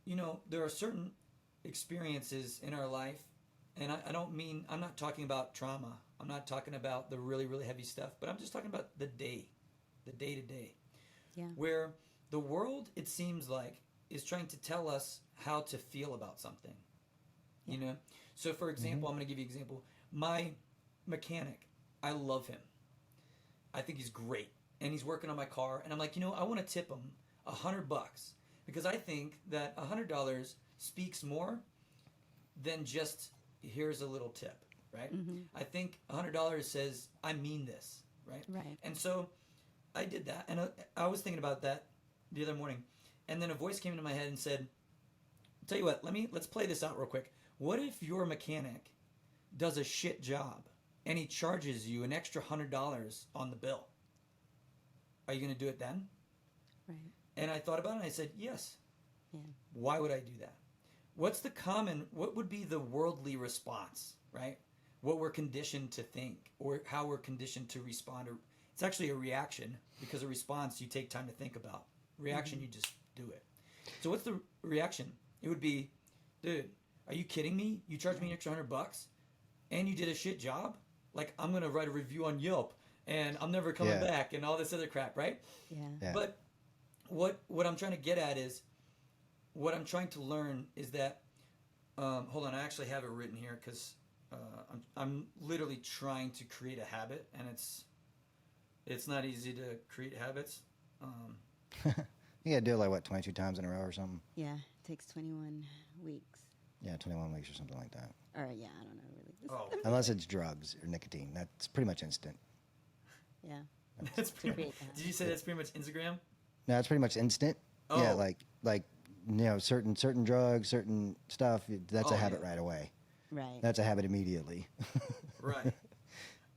you know, there are certain experiences in our life, and I'm not talking about trauma. I'm not talking about the really, really heavy stuff, but I'm just talking about the day to day.
Yeah.
Where the world, it seems like, is trying to tell us how to feel about something. You know? So for example, I'm going to give you an example. My mechanic, I love him. I think he's great. And he's working on my car, and I'm like, you know, I want to tip him $100 because I think that $100 speaks more than just here's a little tip, right? I think $100 says I mean this, right?
Right.
And so I did that, and I was thinking about that the other morning, and then a voice came into my head and said, "Tell you what, let's play this out real quick. What if your mechanic does a shit job and he charges you an extra $100 on the bill? Are you going to do it then?"
Right.
And I thought about it, and I said, yes.
Yeah.
Why would I do that? What would be the worldly response, right? What we're conditioned to think, or how we're conditioned to respond. Or it's actually a reaction, because a response you take time to think about. Reaction, you just do it. So what's the reaction? It would be, dude, are you kidding me? You charged me an extra $100 and you did a shit job? Like, I'm going to write a review on Yelp and I'm never coming back and all this other crap, right?
Yeah.
But what I'm trying to get at is, what I'm trying to learn is that, hold on, I actually have it written here, because I'm literally trying to create a habit, and it's not easy to create habits.
You gotta do it like what, 22 times in a row or something?
Yeah. It takes 21 weeks.
Yeah, 21 weeks or something like that.
Or yeah, I don't know really.
Oh,
Unless it's drugs or nicotine, that's pretty much instant.
Yeah.
that's pretty.
create that.
Did you say that's pretty much Instagram?
No, it's pretty much instant.
Oh.
Yeah, like you know, certain drugs, certain stuff. That's a habit right away.
Right.
That's a habit immediately.
Right.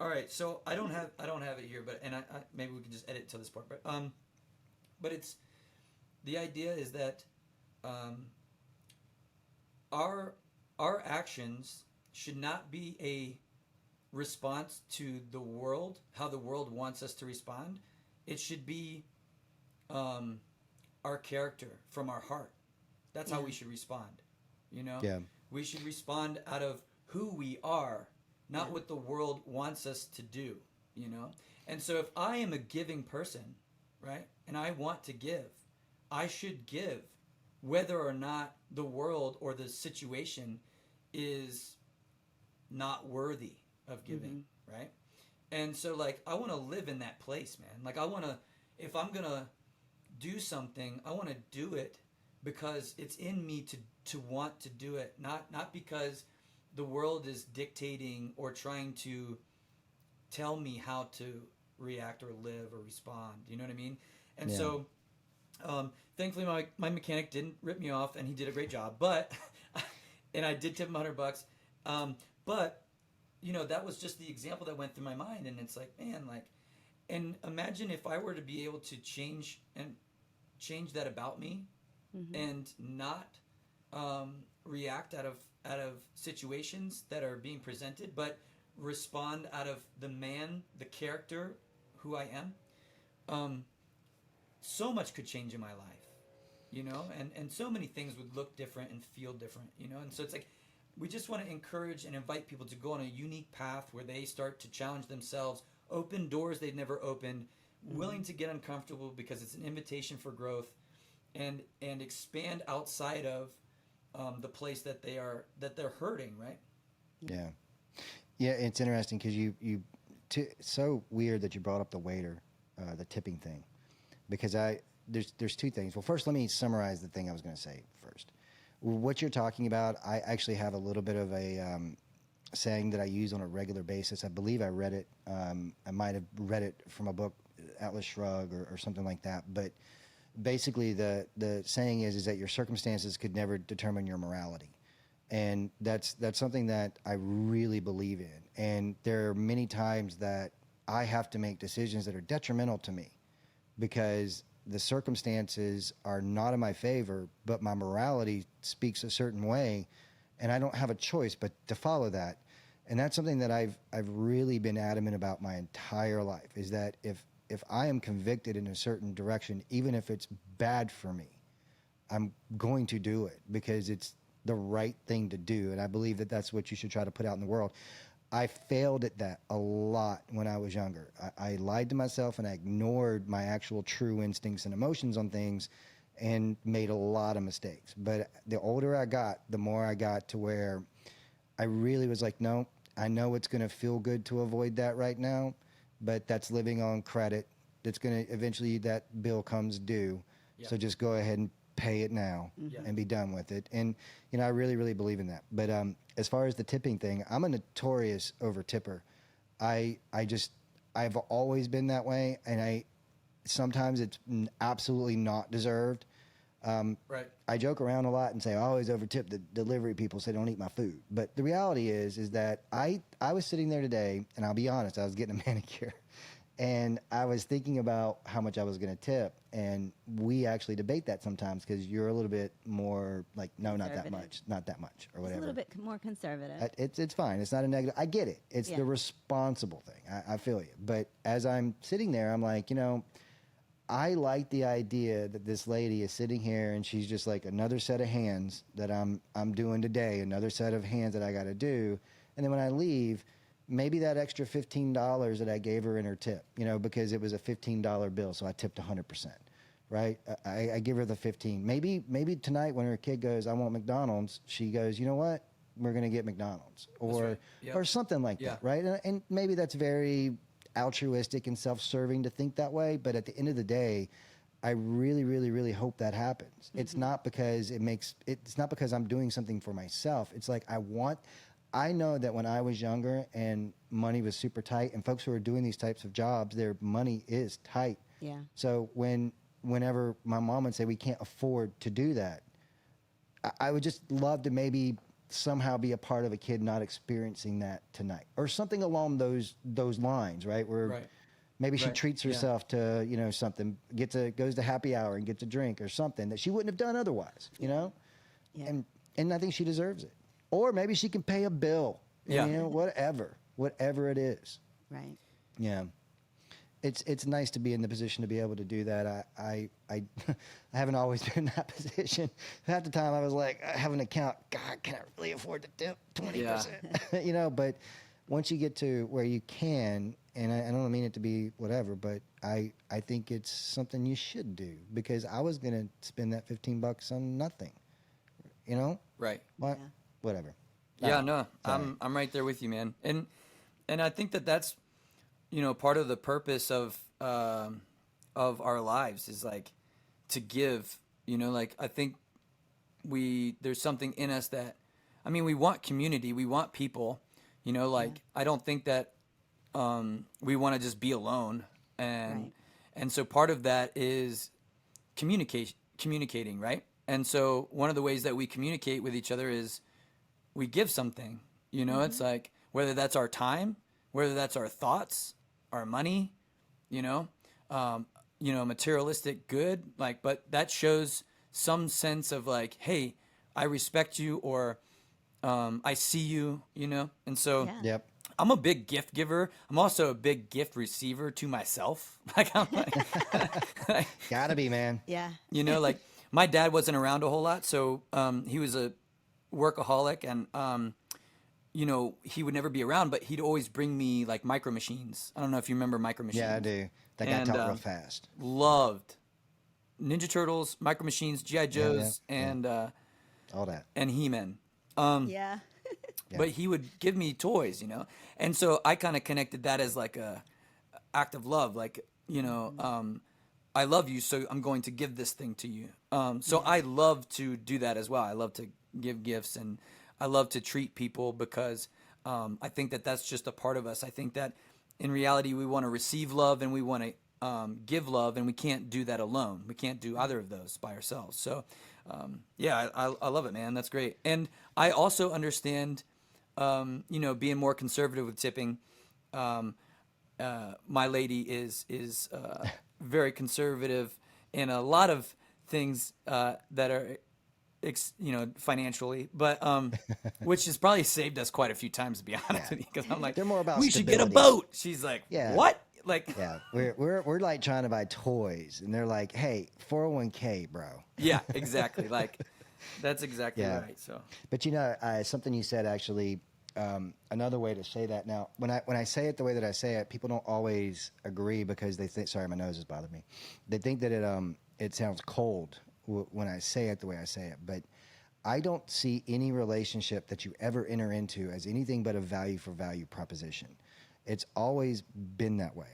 All right. So I don't have it here, but I maybe we can just edit to this part. But it's, the idea is that our actions should not be a response to the world, how the world wants us to respond. It should be our character from our heart. That's how we should respond. You know?
Yeah.
We should respond out of who we are, not what the world wants us to do, you know? And so if I am a giving person, right, and I want to give, I should give whether or not the world or the situation is not worthy of giving, right? And so, like, I want to live in that place, man. Like, I want to, if I'm going to do something, I want to do it because it's in me to want to do it, not because the world is dictating or trying to tell me how to react or live or respond. You know what I mean? And
Yeah.
so, thankfully, my mechanic didn't rip me off, and he did a great job. But, and I did tip him $100. But, you know, that was just the example that went through my mind, and it's like, man, like, and imagine if I were to be able to change that about me, and not react out of situations that are being presented, but respond out of the character, who I am. So much could change in my life, you know, and so many things would look different and feel different, you know. And so it's like, we just want to encourage and invite people to go on a unique path where they start to challenge themselves, open doors they've never opened, willing to get uncomfortable because it's an invitation for growth, and expand outside of the place that they're hurting, right?
Yeah. Yeah, it's interesting because so weird that you brought up the waiter, the tipping thing, because there's two things. Well, first, let me summarize the thing I was going to say first. What you're talking about, I actually have a little bit of a saying that I use on a regular basis. I believe I read it. I might have read it from a book, Atlas Shrugged, or something like that. But basically, the saying is that your circumstances could never determine your morality. And that's something that I really believe in. And there are many times that I have to make decisions that are detrimental to me because the circumstances are not in my favor, but my morality speaks a certain way, and I don't have a choice but to follow that. And that's something that I've really been adamant about my entire life, is that if I am convicted in a certain direction, even if it's bad for me, I'm going to do it because it's the right thing to do. And I believe that that's what you should try to put out in the world. I failed at that a lot when I was younger. I lied to myself and I ignored my actual true instincts and emotions on things and made a lot of mistakes. But the older I got, the more I got to where I really was like, no, I know it's going to feel good to avoid that right now, but that's living on credit. That's going to eventually, that bill comes due.
Yep.
So just go ahead and pay it now and be done with it. And, you know, I really, really believe in that. But as far as the tipping thing, I'm a notorious over tipper. I've always been that way. And sometimes it's absolutely not deserved.
Right.
I joke around a lot and say I always overtip the delivery people so they don't eat my food. But the reality is that I was sitting there today, and I'll be honest, I was getting a manicure. And I was thinking about how much I was going to tip, and we actually debate that sometimes because you're a little bit more like, no, not that much, or whatever.
It's a little bit more conservative.
It's fine. It's not a negative. I get it. It's the responsible thing. I feel you. But as I'm sitting there, I'm like, you know, I like the idea that this lady is sitting here and she's just like another set of hands that I'm doing today, another set of hands that I got to do, and then when I leave, maybe that extra $15 that I gave her in her tip, you know, because it was a $15 bill, so I tipped 100%, right? I give her the 15. Maybe tonight when her kid goes, I want McDonald's, she goes, you know what? We're going to get McDonald's, or or something like that, right? And maybe that's very altruistic and self-serving to think that way, but at the end of the day, I really, really, really hope that happens. It's not because it's not because I'm doing something for myself. It's like I know that when I was younger and money was super tight, and folks who are doing these types of jobs, their money is tight.
Yeah.
So whenever my mom would say we can't afford to do that, I would just love to maybe somehow be a part of a kid not experiencing that tonight, or something along those lines, right? Where maybe she treats herself to, you know, something, goes to happy hour and gets a drink or something that she wouldn't have done otherwise, you know?
Yeah.
And I think she deserves it. Or maybe she can pay a bill. You know, whatever it is.
Right.
Yeah. It's nice to be in the position to be able to do that. I haven't always been in that position. Half the time I was like, I have an account. God, can I really afford to tip 20%? You know, but once you get to where you can, and I don't mean it to be whatever, but I think it's something you should do, because I was going to spend that $15 on nothing, you know?
Right.
What? Yeah. Whatever.
Yeah, no, I'm right there with you, man. And I think that's, you know, part of the purpose of our lives is like to give, you know, like I think there's something in us that, I mean, we want community, we want people, you know, like I don't think that we want to just be alone, and
Right.
and so part of that is communicating, right? And so one of the ways that we communicate with each other is we give something. It's like whether that's our time, whether that's our thoughts, our money, you know, materialistic good, like, but that shows some sense of like, hey, I respect you, or I see you, and so.
Yeah.
Yep.
I'm a big gift giver. I'm also a big gift receiver to myself. Like I'm like,
Gotta be, man.
Yeah.
like my dad wasn't around a whole lot, so he was a workaholic, and he would never be around, but he'd always bring me like micro machines. I don't know if you remember micro machines.
Yeah, I do. That got
And,
taught real fast.
Loved Ninja Turtles, micro machines, GI Joes, and
All that.
and He-Man.
Yeah.
But he would give me toys, and so I kind of connected that as like a act of love, like I love you, so I'm going to give this thing to you. So I love to do that as well. I love to give gifts, and I love to treat people because I think that that's just a part of us. I think that in reality we want to receive love and we want to give love, and we can't do that alone. We can't do either of those by ourselves. So I love it, man. That's great. And I also understand being more conservative with tipping. My lady is very conservative in a lot of things that are financially, but which has probably saved us quite a few times, to be honest with you, because I'm like,
They're more about
we should get a
stability.
boat. She's like,
Yeah.
what? Like,
Yeah, we're like trying to buy toys, and they're like, "Hey, 401k, bro."
yeah, exactly. Like, that's exactly
Yeah.
right. So,
But something you said actually, another way to say that. Now, when I say it the way that I say it, people don't always agree because they think. Sorry, my nose is bothering me. They think that it sounds cold when I say it the way I say it. But I don't see any relationship that you ever enter into as anything but a value for value proposition. It's always been that way.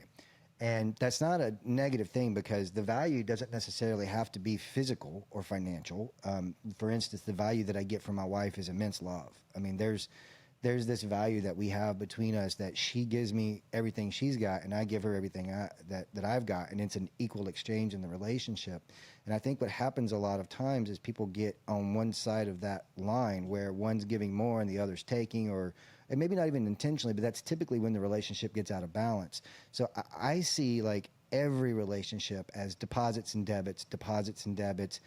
And that's not a negative thing because the value doesn't necessarily have to be physical or financial. For instance, the value that I get from my wife is immense love. I mean, there's this value that we have between us that she gives me everything she's got and I give her everything that I've got, and it's an equal exchange in the relationship. And I think what happens a lot of times is people get on one side of that line where one's giving more and the other's taking, and maybe not even intentionally, but that's typically when the relationship gets out of balance. So I see like every relationship as deposits and debits.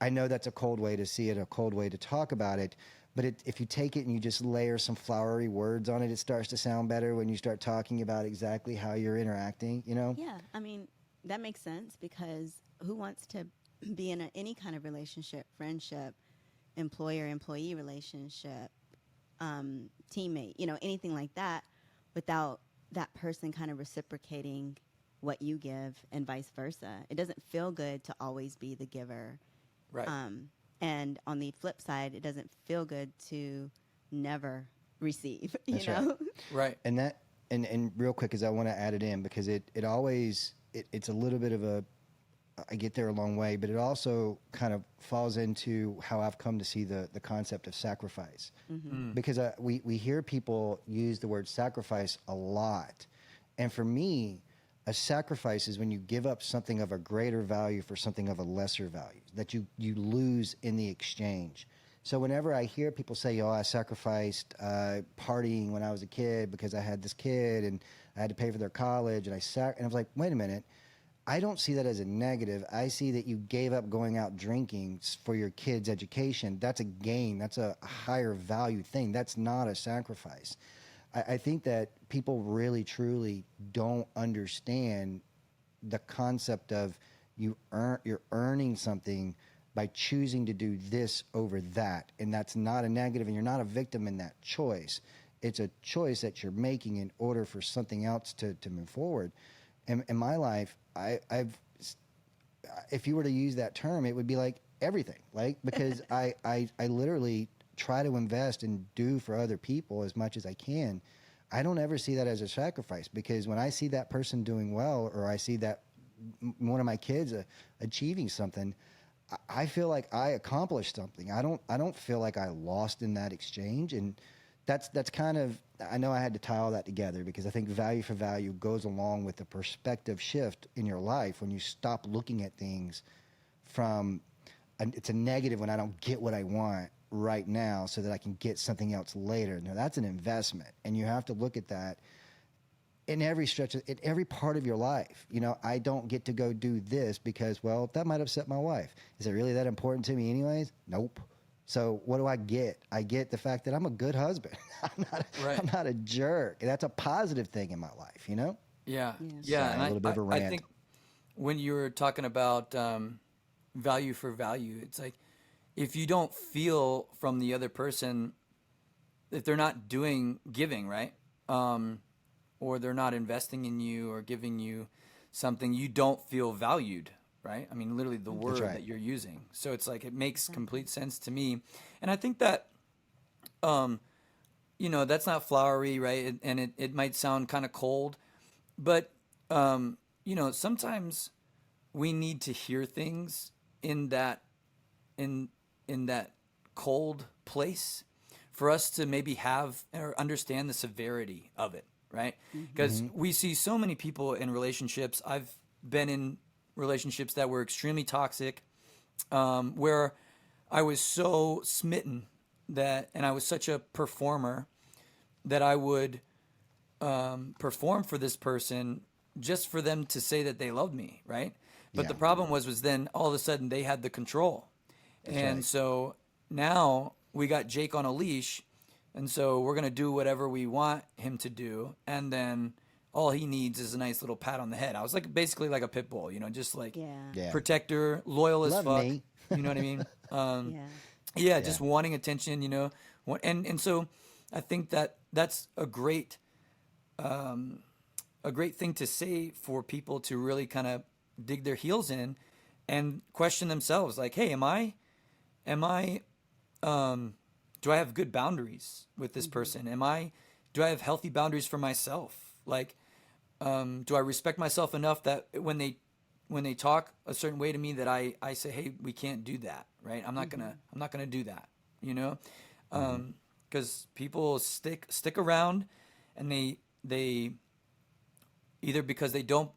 I know that's a cold way to see it, a cold way to talk about it, but if you take it and you just layer some flowery words on it, it starts to sound better when you start talking about exactly how you're interacting,
Yeah. I mean, that makes sense because who wants to be in any kind of relationship, friendship, employer-employee relationship, teammate, anything like that, without that person kind of reciprocating what you give and vice versa. It doesn't feel good to always be the giver.
right.
And on the flip side, it doesn't feel good to never receive,
That's
you know?
Right.
And that, and real quick, because I want to add it in because it always, it's a little bit of I get there a long way, but it also kind of falls into how I've come to see the concept of sacrifice.
Mm-hmm.
Because we hear people use the word sacrifice a lot. And for me, a sacrifice is when you give up something of a greater value for something of a lesser value, that you lose in the exchange. So whenever I hear people say, I sacrificed partying when I was a kid because I had this kid and I had to pay for their college, and I was like, wait a minute. I don't see that as a negative. I see that you gave up going out drinking for your kid's education. That's a gain. That's a higher value thing. That's not a sacrifice. I think that people really, truly don't understand the concept of you're earning something by choosing to do this over that. And that's not a negative, and you're not a victim in that choice. It's a choice that you're making in order for something else to move forward. In my life, I've if you were to use that term, it would be like everything, like because I literally try to invest and do for other people as much as I can. I don't ever see that as a sacrifice because when I see that person doing well, or I see that one of my kids achieving something, I feel like I accomplished something. I don't feel like I lost in that exchange, and that's kind of, I know I had to tie all that together because I think value for value goes along with the perspective shift in your life when you stop looking at things from, it's a negative when I don't get what I want right now so that I can get something else later. Now that's an investment, and you have to look at that in every stretch, in every part of your life. You know, I don't get to go do this because, well, that might upset my wife. Is it really that important to me anyways? Nope. So what do I get? I get the fact that I'm a good husband. I'm not a jerk. That's a positive thing in my life, you know?
Yeah.
Sorry,
And
a little bit of a rant.
I think when you were talking about value for value, it's like if you don't feel from the other person, if they're not giving, right? Or they're not investing in you or giving you something, you don't feel valued. Right? I mean, literally the word that you're using. So it's like, it makes complete sense to me. And I think that, you know, that's not flowery, right? And it might sound kind of cold, but, you know, sometimes we need to hear things in that cold place for us to maybe have or understand the severity of it, right? Because we see so many people in relationships. I've been in relationships that were extremely toxic, where I was so smitten and I was such a performer that I would perform for this person just for them to say that they loved me, right? But the problem was then all of a sudden they had the control. So now we got Jake on a leash, and so we're going to do whatever we want him to do, and then all he needs is a nice little pat on the head. I was like basically like a pit bull, you know, just like protector, loyal as fuck. Me. You know what I mean? Just wanting attention, you know. And so I think that that's a great thing to say for people to really kind of dig their heels in and question themselves, like, hey, do I have good boundaries with this person? Do I have healthy boundaries for myself? Like, do I respect myself enough that when they talk a certain way to me that I say, hey, we can't do that, right? I'm not gonna do that, you know? Because people stick around, and they either because they don't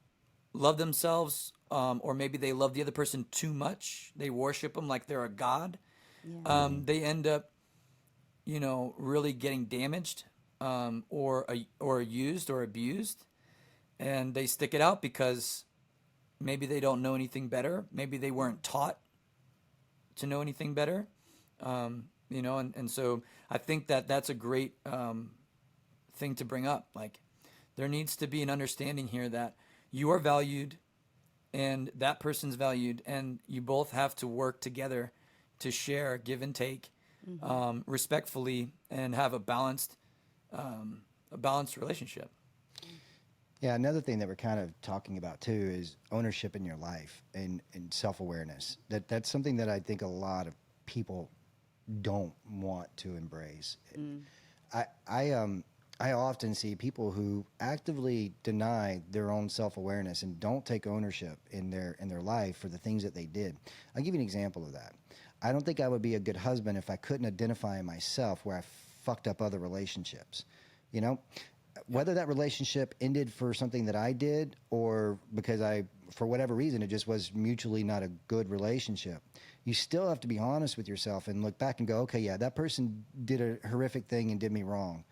love themselves, or maybe they love the other person too much. They worship them like they're a god. They end up, you know, really getting damaged, or used or abused, and they stick it out because maybe they don't know anything better. Maybe they weren't taught to know anything better, you know. And so I think that that's a great thing to bring up. Like, there needs to be an understanding here that you are valued and that person's valued, and you both have to work together to share, give and take, respectfully, and have a balanced relationship.
Yeah, another thing that we're kind of talking about too is ownership in your life and self-awareness. That's something that I think a lot of people don't want to embrace. I often see people who actively deny their own self-awareness and don't take ownership in their life for the things that they did. I'll give you an example of that. I don't think I would be a good husband if I couldn't identify in myself where I fucked up other relationships. You know, whether that relationship ended for something that I did or because for whatever reason, it just was mutually not a good relationship. You still have to be honest with yourself and look back and go, okay, yeah, that person did a horrific thing and did me wrong.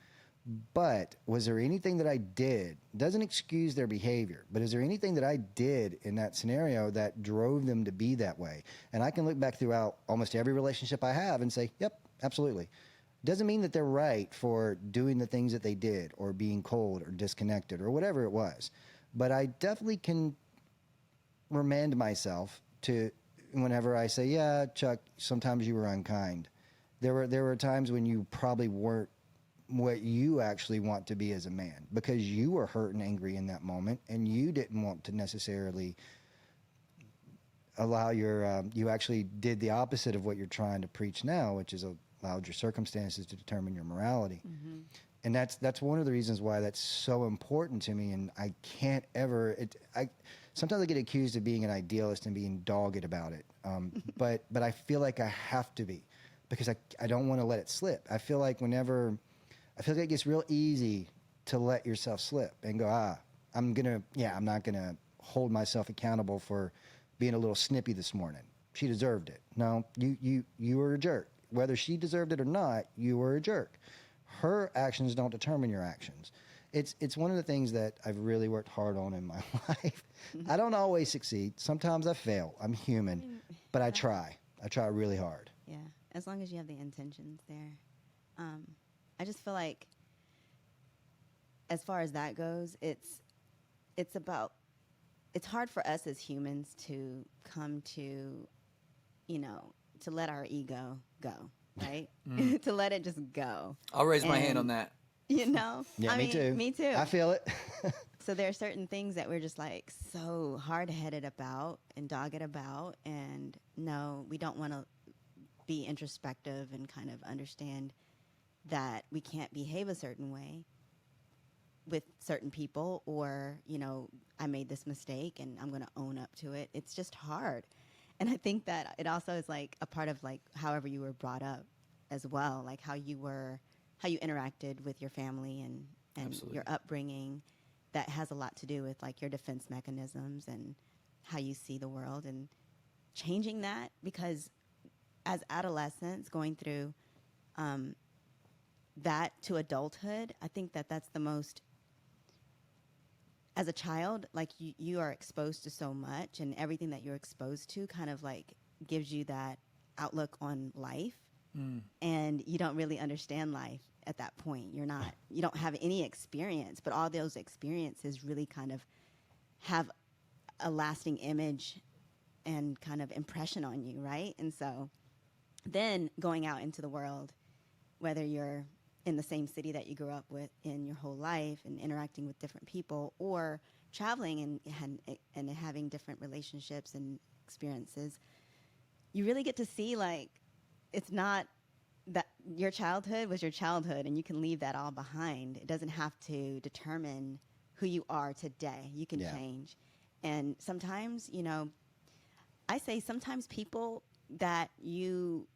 But was there anything that I did, doesn't excuse their behavior, but is there anything that I did in that scenario that drove them to be that way? And I can look back throughout almost every relationship I have and say, yep, absolutely. Doesn't mean that they're right for doing the things that they did or being cold or disconnected or whatever it was. But I definitely can remind myself to, whenever I say, yeah, Chuck, sometimes you were unkind. There were times when you probably weren't what you actually want to be as a man because you were hurt and angry in that moment and you didn't want to necessarily allow you actually did the opposite of what you're trying to preach now, which is allowed your circumstances to determine your morality. And that's one of the reasons why that's so important to me. And I can't ever, sometimes I get accused of being an idealist and being dogged about it. But I feel like I have to be because I don't want to let it slip. I feel like whenever I feel like it gets real easy to let yourself slip and go, I'm not gonna hold myself accountable for being a little snippy this morning. She deserved it. No, you were a jerk. Whether she deserved it or not, you were a jerk. Her actions don't determine your actions. It's one of the things that I've really worked hard on in my life. I don't always succeed. Sometimes I fail. I'm human, but I try. I try really hard.
Yeah, as long as you have the intentions there. I just feel like, as far as that goes, it's hard for us as humans to come to, to let our ego go, right? To let it just go.
I'll raise my hand on that.
Yeah, me too.
Me too.
I feel it.
So there are certain things that we're just like so hard-headed about and dogged about, and no, we don't want to be introspective and kind of understand that we can't behave a certain way with certain people, or, I made this mistake and I'm going to own up to it. It's just hard. And I think that it also is like a part of like however you were brought up as well, like how you interacted with your family and
Absolutely.
your upbringing. That has a lot to do with like your defense mechanisms and how you see the world, and changing that, because as adolescents going through that to adulthood, I think that that's the most, as a child, like you are exposed to so much, and everything that you're exposed to kind of like gives you that outlook on life. And you don't really understand life at that point. You don't have any experience, but all those experiences really kind of have a lasting image and kind of impression on you, right? And so then going out into the world, whether you're in the same city that you grew up with in your whole life and interacting with different people, or traveling and having different relationships and experiences, you really get to see like it's not that your childhood was your childhood and you can leave that all behind. It doesn't have to determine who you are today. You can change. And sometimes, I say sometimes people that you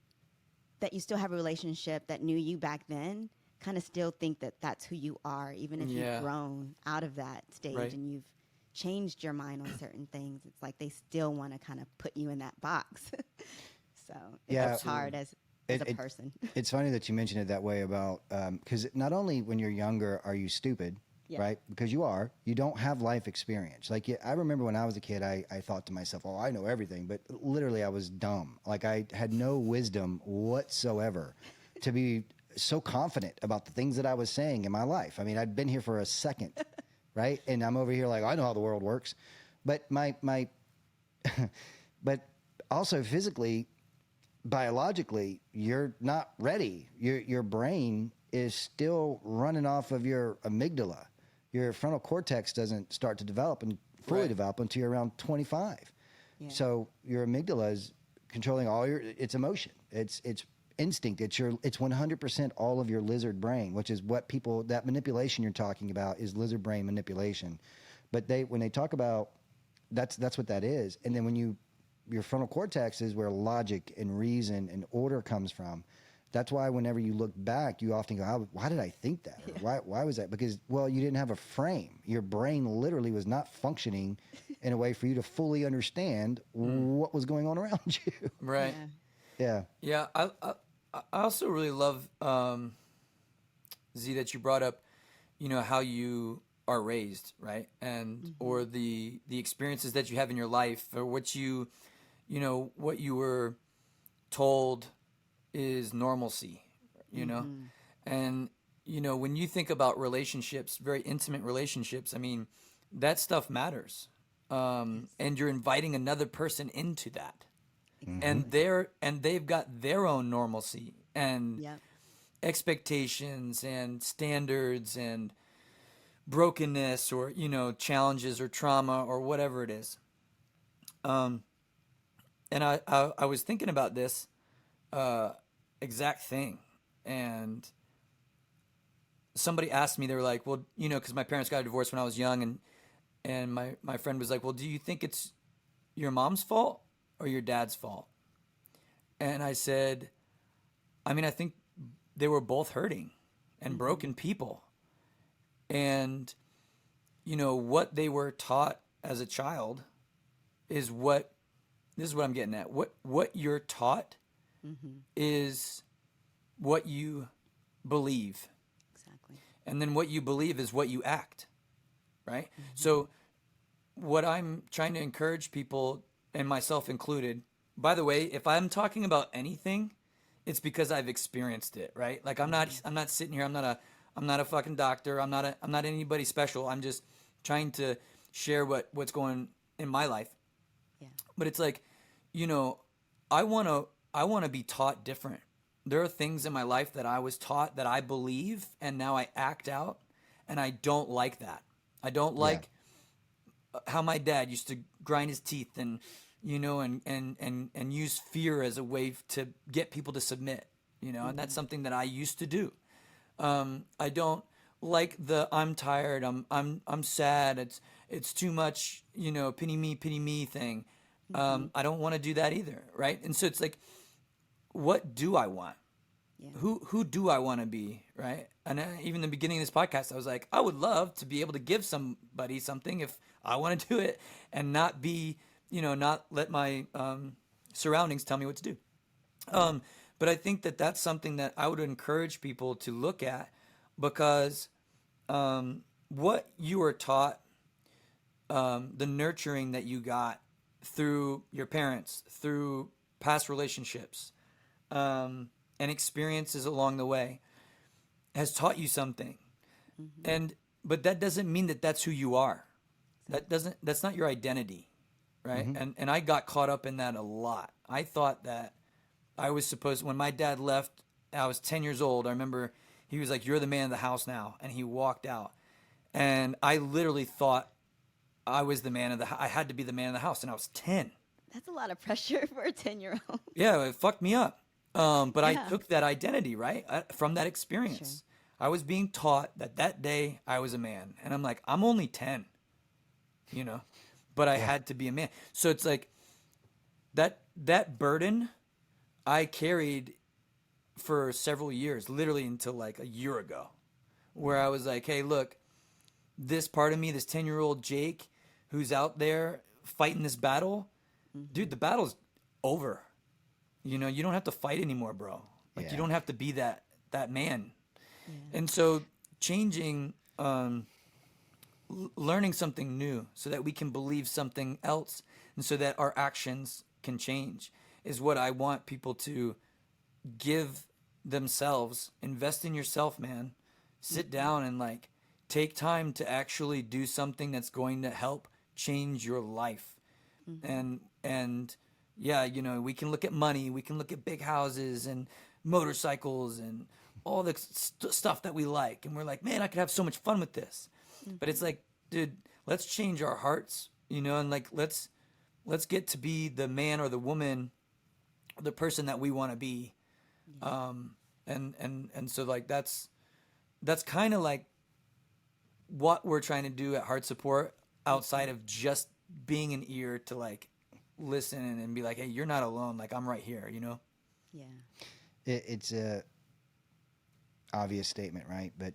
still have a relationship that knew you back then kind of still think that that's who you are, even if you've grown out of that stage and you've changed your mind on certain things. It's like they still want to kind of put you in that box. So it's hard as a person.
It's funny that you mentioned it that way about, because not only when you're younger are you stupid, right? Because you don't have life experience. Like I remember when I was a kid, I thought to myself, oh, I know everything, but literally I was dumb. Like I had no wisdom whatsoever to be so confident about the things that I was saying in my life. I mean, I'd been here for a second, right? And I'm over here like, I know how the world works. But but also physically, biologically, you're not ready. Your brain is still running off of your amygdala. Your frontal cortex doesn't start to develop and fully develop until you're around 25. Yeah. So your amygdala is controlling all its emotion. It's instinct. It's 100% all of your lizard brain, which is what that manipulation you're talking about is lizard brain manipulation. But when they talk about that's what that is. And then your frontal cortex is where logic and reason and order comes from. That's why whenever you look back, you often go, why did I think that? Or why was that? Because, you didn't have a frame. Your brain literally was not functioning in a way for you to fully understand what was going on around you.
Right.
Yeah.
Yeah. I also really love, Z, that you brought up, how you are raised, right? And, or the experiences that you have in your life, or what you were told is normalcy, and, when you think about relationships, very intimate relationships, I mean, that stuff matters. And you're inviting another person into that. Mm-hmm. And they've got their own normalcy and expectations and standards and brokenness, or, challenges or trauma or whatever it is. And I was thinking about this exact thing, and somebody asked me, they were like, well, because my parents got a divorce when I was young, and my friend was like, well, do you think it's your mom's fault or your dad's fault? And I said, I mean, I think they were both hurting, and broken people. And, you know, what they were taught as a child is what, this is what I'm getting at. What you're taught is what you believe.
Exactly.
And then what you believe is what you act, right? So what I'm trying to encourage people, and myself included, by the way, if I'm talking about anything, it's because I've experienced it, right? Like I'm not sitting here, I'm not a fucking doctor, I'm not anybody special. I'm just trying to share what's going in my life.
Yeah.
But it's like, you know, I want to be taught different. There are things in my life that I was taught that I believe, and now I act out, and I don't like that. I don't like how my dad used to grind his teeth and, you know, and use fear as a way to get people to submit, you know, and that's something that I used to do. I don't like the I'm tired, I'm sad, it's too much, you know, pity me thing. I don't want to do that either, right? And so it's like, what do I want?
Yeah.
Who do I want to be, right? And even in the beginning of this podcast, I was like, I would love to be able to give somebody something if I want to do it, and not be, you know, not let my surroundings tell me what to do. But I think that that's something that I would encourage people to look at, because what you were taught, the nurturing that you got through your parents, through past relationships, and experiences along the way, has taught you something. But that doesn't mean that that's who you are. That's not your identity, right? And I got caught up in that a lot. I thought that I was supposed, when my dad left, I was 10 years old. I remember he was like, "You're the man of the house now." And he walked out. And I literally thought I was the man of the I had to be the man of the house, and I was 10.
That's a lot of pressure for a 10-year-old.
Yeah, it fucked me up. But I
Yeah.
took that identity, right, from that experience. I was being taught that day I was a man. And I'm like, I'm only 10, you know, but I had to be a man. So it's like that burden I carried for several years, literally until like a year ago, where I was like, hey, look, this part of me, this 10-year-old Jake who's out there fighting this battle, dude, the battle's over. You know, you don't have to fight anymore, bro. Like, you don't have to be that man. And so changing, learning something new so that we can believe something else, and so that our actions can change, is what I want people to give themselves. Invest in yourself, man. Sit down and like take time to actually do something that's going to help change your life. And yeah, you know, we can look at money, we can look at big houses and motorcycles and all the stuff that we like, and we're like, man, I could have so much fun with this. But it's like, dude, let's change our hearts, you know, and like let's get to be the man or the woman, or the person that we want to be. And so like that's kind of like what we're trying to do at HartSupport, outside of just being an ear to like listen and be like, hey, you're not alone, like I'm right here, you know?
Yeah.
It's a obvious statement, right? But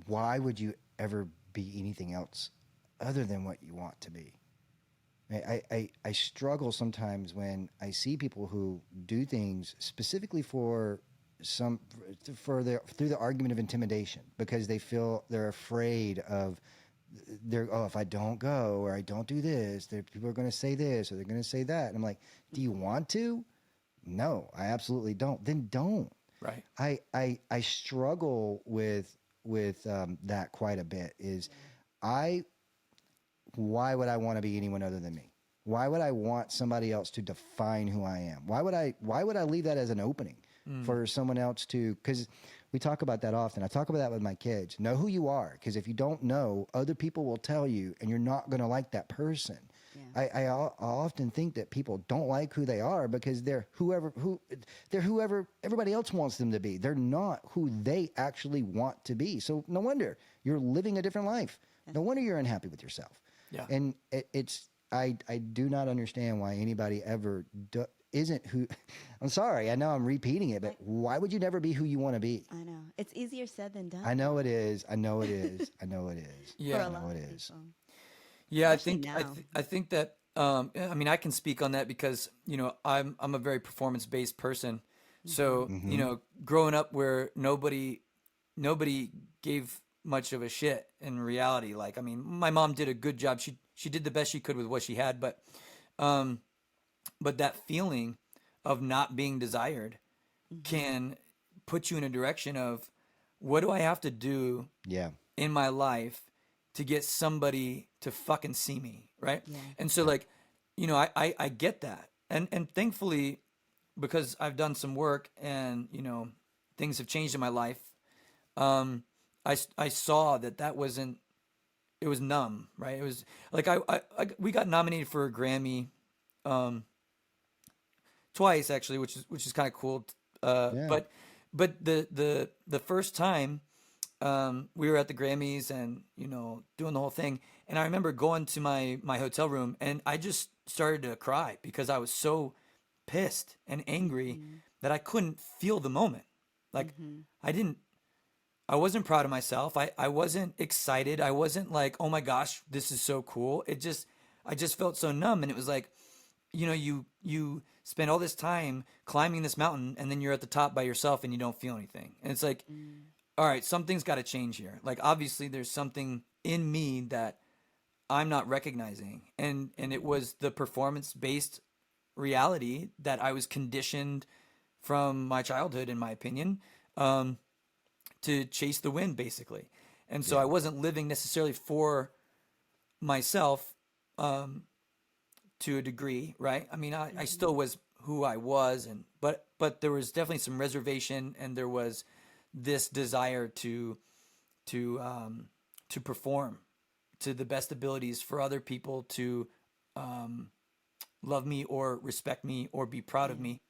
why would you ever be anything else other than what you want to be? I struggle sometimes when I see people who do things specifically through the argument of intimidation, because they feel they're afraid of if I don't go or I don't do this, people are going to say this or they're going to say that. And I'm like, do you want to? No, I absolutely don't. Then don't.
Right.
I struggle with that quite a bit. Why would I want to be anyone other than me? Why would I want somebody else to define who I am? Why would I leave that as an opening for someone else to? Because we talk about that often. I talk about that with my kids. Know who you are, because if you don't know, other people will tell you, and you're not going to like that person. Yeah. I often think that people don't like who they are because they're whoever everybody else wants them to be. They're not who they actually want to be. So no wonder you're living a different life. No wonder you're unhappy with yourself.
Yeah.
And I do not understand why anybody ever
isn't who. I'm sorry. I know I'm repeating it, but why would you never be who you want to be?
I know. It's easier said than done.
I know it is. I know it is. I know it is.
Yeah.
For
I
a
know
lot
it
of
is.
people.
Yeah,
Especially now.
I think that I mean I can speak on that because I'm a very performance based person. So growing up where nobody gave much of a shit in reality. Like I mean, my mom did a good job. She did the best she could with what she had, but that feeling of not being desired can put you in a direction of what do I have to do
Yeah.
in my life to get somebody to fucking see me, right?
Yeah.
And so like, I get that. And thankfully, because I've done some work and, things have changed in my life, I saw that wasn't, it was numb, right? It was like, we got nominated for a Grammy, twice actually, which is kind of cool.
Yeah.
But the first time, we were at the Grammys and doing the whole thing, and I remember going to my hotel room and I just started to cry because I was so pissed and angry that I couldn't feel the moment. Like I wasn't proud of myself. I wasn't excited. I wasn't like, oh my gosh, this is so cool. I just felt so numb, and it was like, you spend all this time climbing this mountain and then you're at the top by yourself and you don't feel anything. And it's like, all right, something's got to change here. Like obviously there's something in me that I'm not recognizing. And it was the performance based reality that I was conditioned from my childhood, in my opinion, to chase the wind basically. And so I wasn't living necessarily for myself, to a degree, right? I mean, I still was who I was, but there was definitely some reservation, and there was this desire to perform to the best abilities for other people to love me or respect me or be proud of me.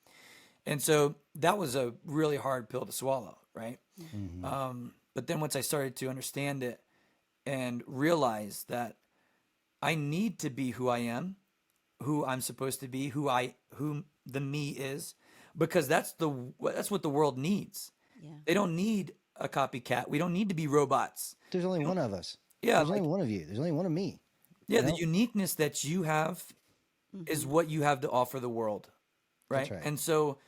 And so that was a really hard pill to swallow, right? But then once I started to understand it and realize that I need to be who I am, who I'm supposed to be, who the me is, because that's what the world needs.
Yeah.
They don't need a copycat. We don't need to be robots.
There's only one of us.
Yeah,
There's only one of you. There's only one of me.
Yeah,
You
the
know?
uniqueness that you have is what you have to offer the world, right?
right.
And so,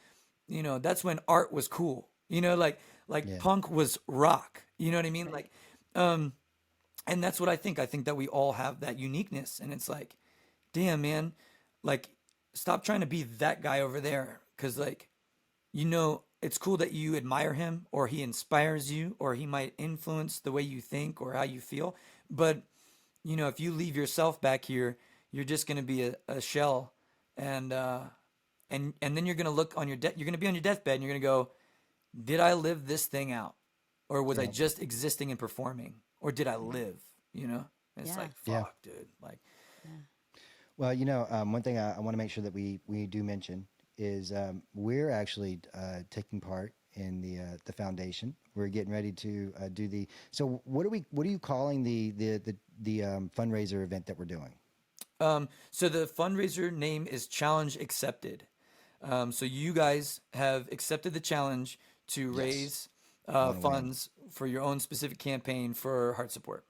that's when art was cool. Like
Yeah.
punk was rock. You know what I mean? Like, and that's what I think. I think that we all have that uniqueness, and it's like, damn, man, like, stop trying to be that guy over there, because like, it's cool that you admire him or he inspires you or he might influence the way you think or how you feel. But, if you leave yourself back here, you're just going to be a shell. And then you're going to look on you're going to be on your deathbed and you're going to go, did I live this thing out? Or was I just existing and performing? Or did I live? It's
Yeah.
like,
Yeah.
fuck, dude. Like,
Well, one thing I want to make sure that we do mention is we're actually taking part in the foundation. We're getting ready to do the. So what are you calling the fundraiser event that we're doing?
So the fundraiser name is Challenge Accepted. So you guys have accepted the challenge to raise funds for your own specific campaign for HartSupport.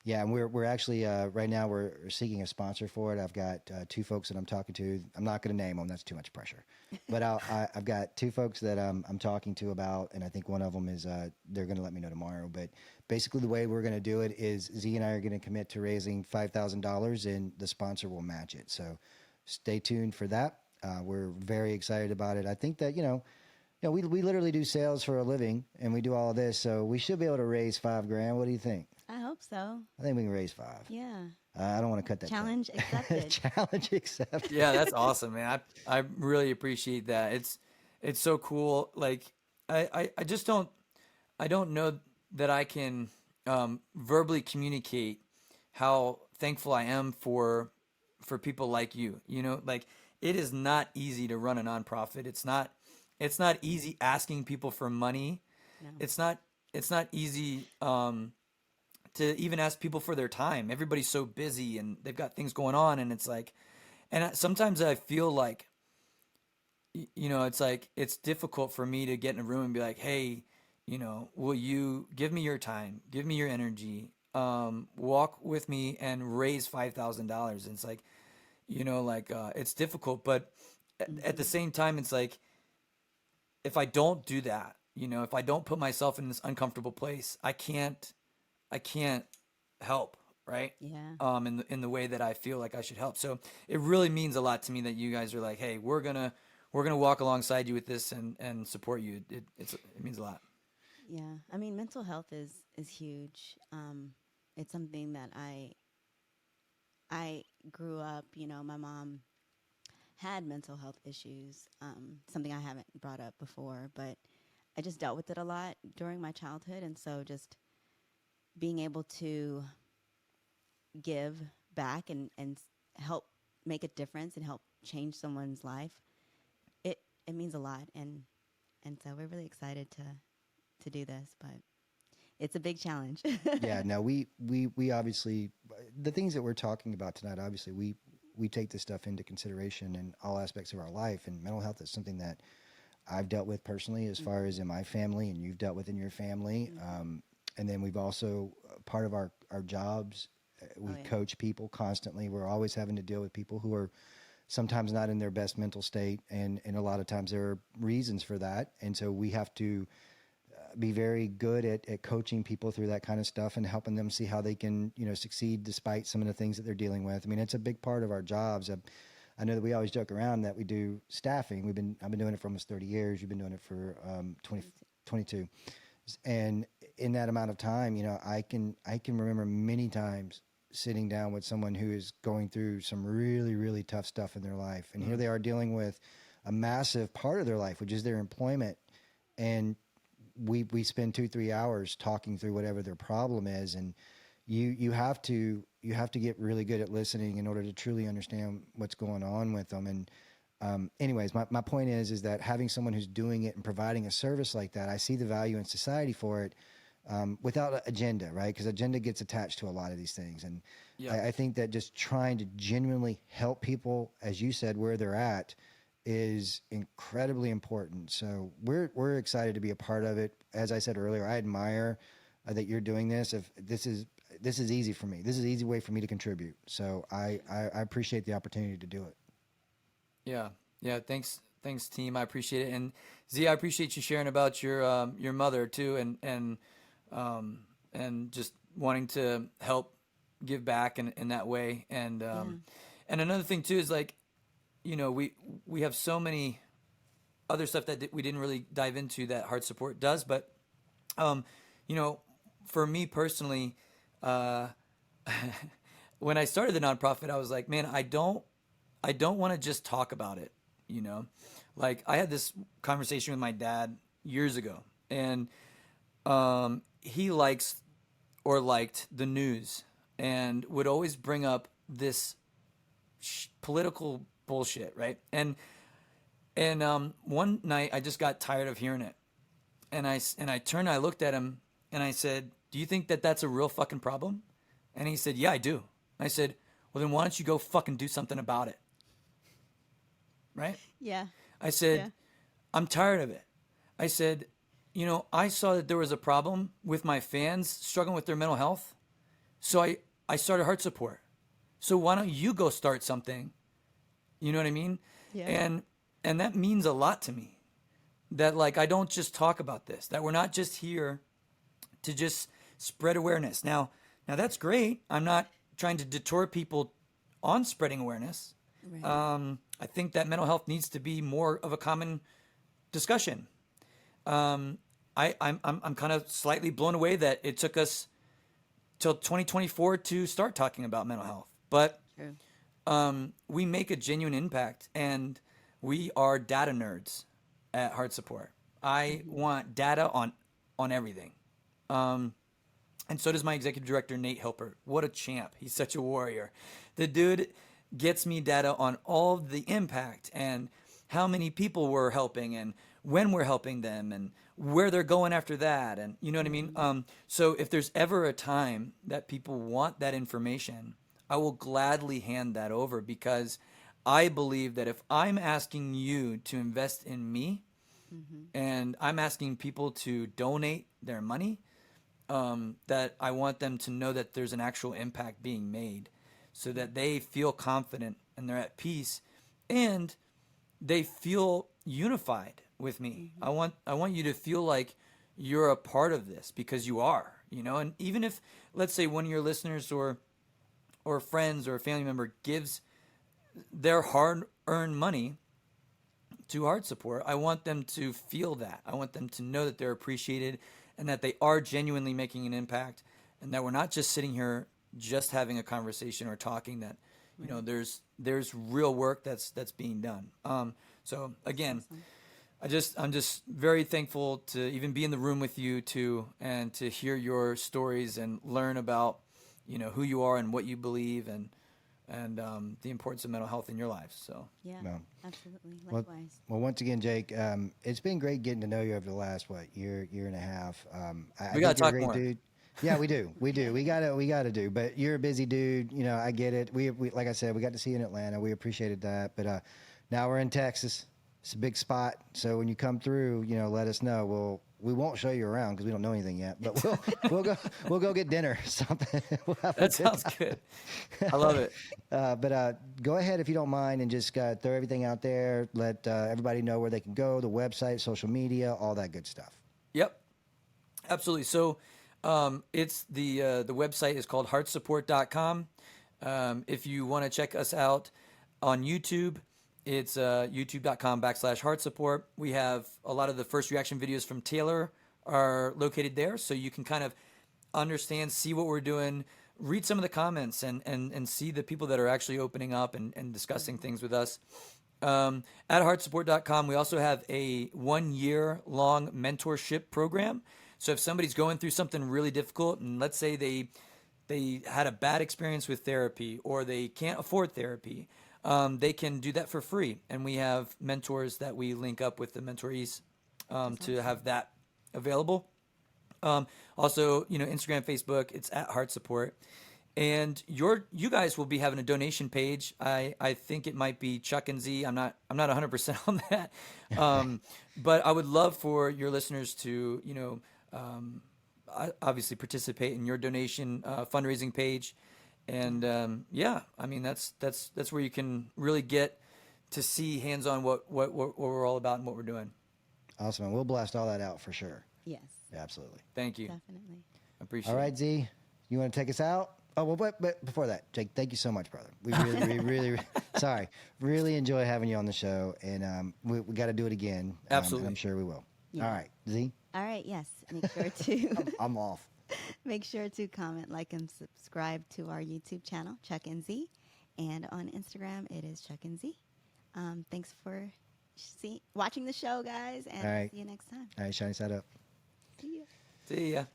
Yeah, and we're actually right now we're seeking a sponsor for it. I've got two folks that I'm talking to. I'm not going to name them; that's too much pressure. But I've got two folks that I'm talking to about, and I think one of them is they're going to let me know tomorrow. But basically, the way we're going to do it is Z and I are going to commit to raising $5,000, and the sponsor will match it. So stay tuned for that. We're very excited about it. I think that we literally do sales for a living, and we do all of this, so we should be able to raise $5,000. What do you think?
I hope so.
I think we can raise 5.
Yeah.
I don't want to cut that.
Challenge accepted.
Challenge accepted.
Yeah, that's awesome, man. I really appreciate that. It's so cool. Like I just don't know that I can verbally communicate how thankful I am for people like you. Like it is not easy to run a nonprofit. It's not easy asking people for money.
No.
It's not easy to even ask people for their time. Everybody's so busy and they've got things going on, and it's like, and sometimes I feel like you know, it's like it's difficult for me to get in a room and be like, hey, you know, will you give me your time, give me your energy, walk with me and raise $5,000? And it's like, you know, like it's difficult, but at the same time, it's like if I don't do that, you know, if I don't put myself in this uncomfortable place, I can't help, right?
Yeah.
In the way that I feel like I should help. So it really means a lot to me that you guys are like, hey, we're gonna walk alongside you with this and support you. It means a lot.
Yeah. I mean, mental health is huge. It's something that I grew up, you know, my mom had mental health issues, something I haven't brought up before, but I just dealt with it a lot during my childhood. And so just being able to give back and help make a difference and help change someone's life, it means a lot. And so we're really excited to do this, but it's a big challenge.
Yeah, no, we obviously, the things that we're talking about tonight, obviously we take this stuff into consideration in all aspects of our life, and mental health is something that I've dealt with personally as far as in my family, and you've dealt with in your family. And then we've also, part of our jobs, we coach people constantly. We're always having to deal with people who are sometimes not in their best mental state, and a lot of times there are reasons for that. And so we have to be very good at coaching people through that kind of stuff and helping them see how they can, you know, succeed despite some of the things that they're dealing with. I mean, it's a big part of our jobs. I know that we always joke around that we do staffing. I've been doing it for almost 30 years. You've been doing it for 22. And in that amount of time, you know, I can remember many times sitting down with someone who is going through some really, really tough stuff in their life. And here they are dealing with a massive part of their life, which is their employment. And we spend 2-3 hours talking through whatever their problem is. And you have to get really good at listening in order to truly understand what's going on with them. And anyways, my point is that having someone who's doing it and providing a service like that, I see the value in society for it, without an agenda, right? Because agenda gets attached to a lot of these things. And I think that just trying to genuinely help people, as you said, where they're at, is incredibly important. So we're excited to be a part of it. As I said earlier, I admire that you're doing this. If this is easy for me. This is an easy way for me to contribute. So I appreciate the opportunity to do it.
Yeah. Thanks, team. I appreciate it. And Z, I appreciate you sharing about your mother too, and just wanting to help give back in that way. And and another thing too is like, you know, we have so many other stuff that we didn't really dive into that HartSupport does, but you know, for me personally, when I started the nonprofit, I was like, man, I don't want to just talk about it, you know? Like I had this conversation with my dad years ago, and he liked the news and would always bring up this political bullshit, right? And one night I just got tired of hearing it, and I turned, I looked at him, and I said, "Do you think that that's a real fucking problem?" And he said, "Yeah, I do." I said, "Well, then why don't you go fucking do something about it?" Right?
Yeah.
I said,
Yeah.
"I'm tired of it." I said, "You know, I saw that there was a problem with my fans struggling with their mental health, so I started HartSupport. So why don't you go start something?" You know what I mean?
Yeah.
And that means a lot to me. That like I don't just talk about this. That we're not just here to just spread awareness. Now that's great. I'm not trying to deter people on spreading awareness.
Right.
I think that mental health needs to be more of a common discussion. I'm kind of slightly blown away that it took us till 2024 to start talking about mental health, but
True.
we make a genuine impact, and we are data nerds at HartSupport. I want data on everything. And so does my executive director, Nate Hilpert. What a champ. He's such a warrior. The dude gets me data on all of the impact and how many people we're helping and when we're helping them and where they're going after that. And you know what I mean? So if there's ever a time that people want that information, I will gladly hand that over because I believe that if I'm asking you to invest in me, and I'm asking people to donate their money, that I want them to know that there's an actual impact being made, so that they feel confident and they're at peace, and they feel unified with me. I want you to feel like you're a part of this, because you are, and even if, let's say, one of your listeners or friends or a family member gives their hard-earned money to HartSupport, I want them to feel that. I want them to know that they're appreciated and that they are genuinely making an impact, and that we're not just sitting here just having a conversation or talking, that there's real work that's being done. So again, I'm just very thankful to even be in the room with you too, and to hear your stories and learn about who you are and what you believe, and the importance of mental health in your lives. So
Yeah,
Well,
absolutely. Likewise.
Well, once again, Jake, it's been great getting to know you over the last year and a half.
We gotta
think you're a
talk
great
more.
dude. Yeah, we do. We gotta do. But you're a busy dude. I get it. We like I said, we got to see you in Atlanta. We appreciated that. But now we're in Texas. It's a big spot. So when you come through, let us know. We won't show you around because we don't know anything yet. But we'll go get dinner or something.
that sounds good. I love it.
But go ahead if you don't mind, and just throw everything out there. Let everybody know where they can go, the website, social media, all that good stuff.
Yep, absolutely. So it's the website is called HartSupport.com. If you want to check us out on YouTube, it's youtube.com/HartSupport. We have a lot of the first reaction videos from Taylor are located there, so you can kind of understand, see what we're doing, read some of the comments, and see the people that are actually opening up and discussing things with us. At HartSupport.com, we also have a 1-year-long mentorship program. So if somebody's going through something really difficult, and let's say they had a bad experience with therapy, or they can't afford therapy, they can do that for free. And we have mentors that we link up with the mentorees to have that available. Also, Instagram, Facebook, it's at HartSupport. And you guys will be having a donation page. I think it might be Chuck and Z. I'm not 100% on that. But I would love for your listeners to, obviously participate in your donation fundraising page. And that's where you can really get to see hands-on what we're all about and what we're doing.
Awesome. And we'll blast all that out for sure.
Yes,
Yeah, absolutely.
Thank you.
definitely.
I appreciate
All
it.
right, Z, you want to take us out? Oh, well, but before that, Jake, thank you so much, brother. We really enjoy having you on the show, and we got to do it again.
Absolutely.
I'm sure we will.
Yeah.
All right, Z,
All right. Yes. Make sure to
I'm off.
make sure to comment, like, and subscribe to our YouTube channel, Chuck and Z, and on Instagram it is Chuck and Z. Thanks for watching the show, guys, and
All right.
see you next time.
All right, shiny side up.
See ya.
See ya.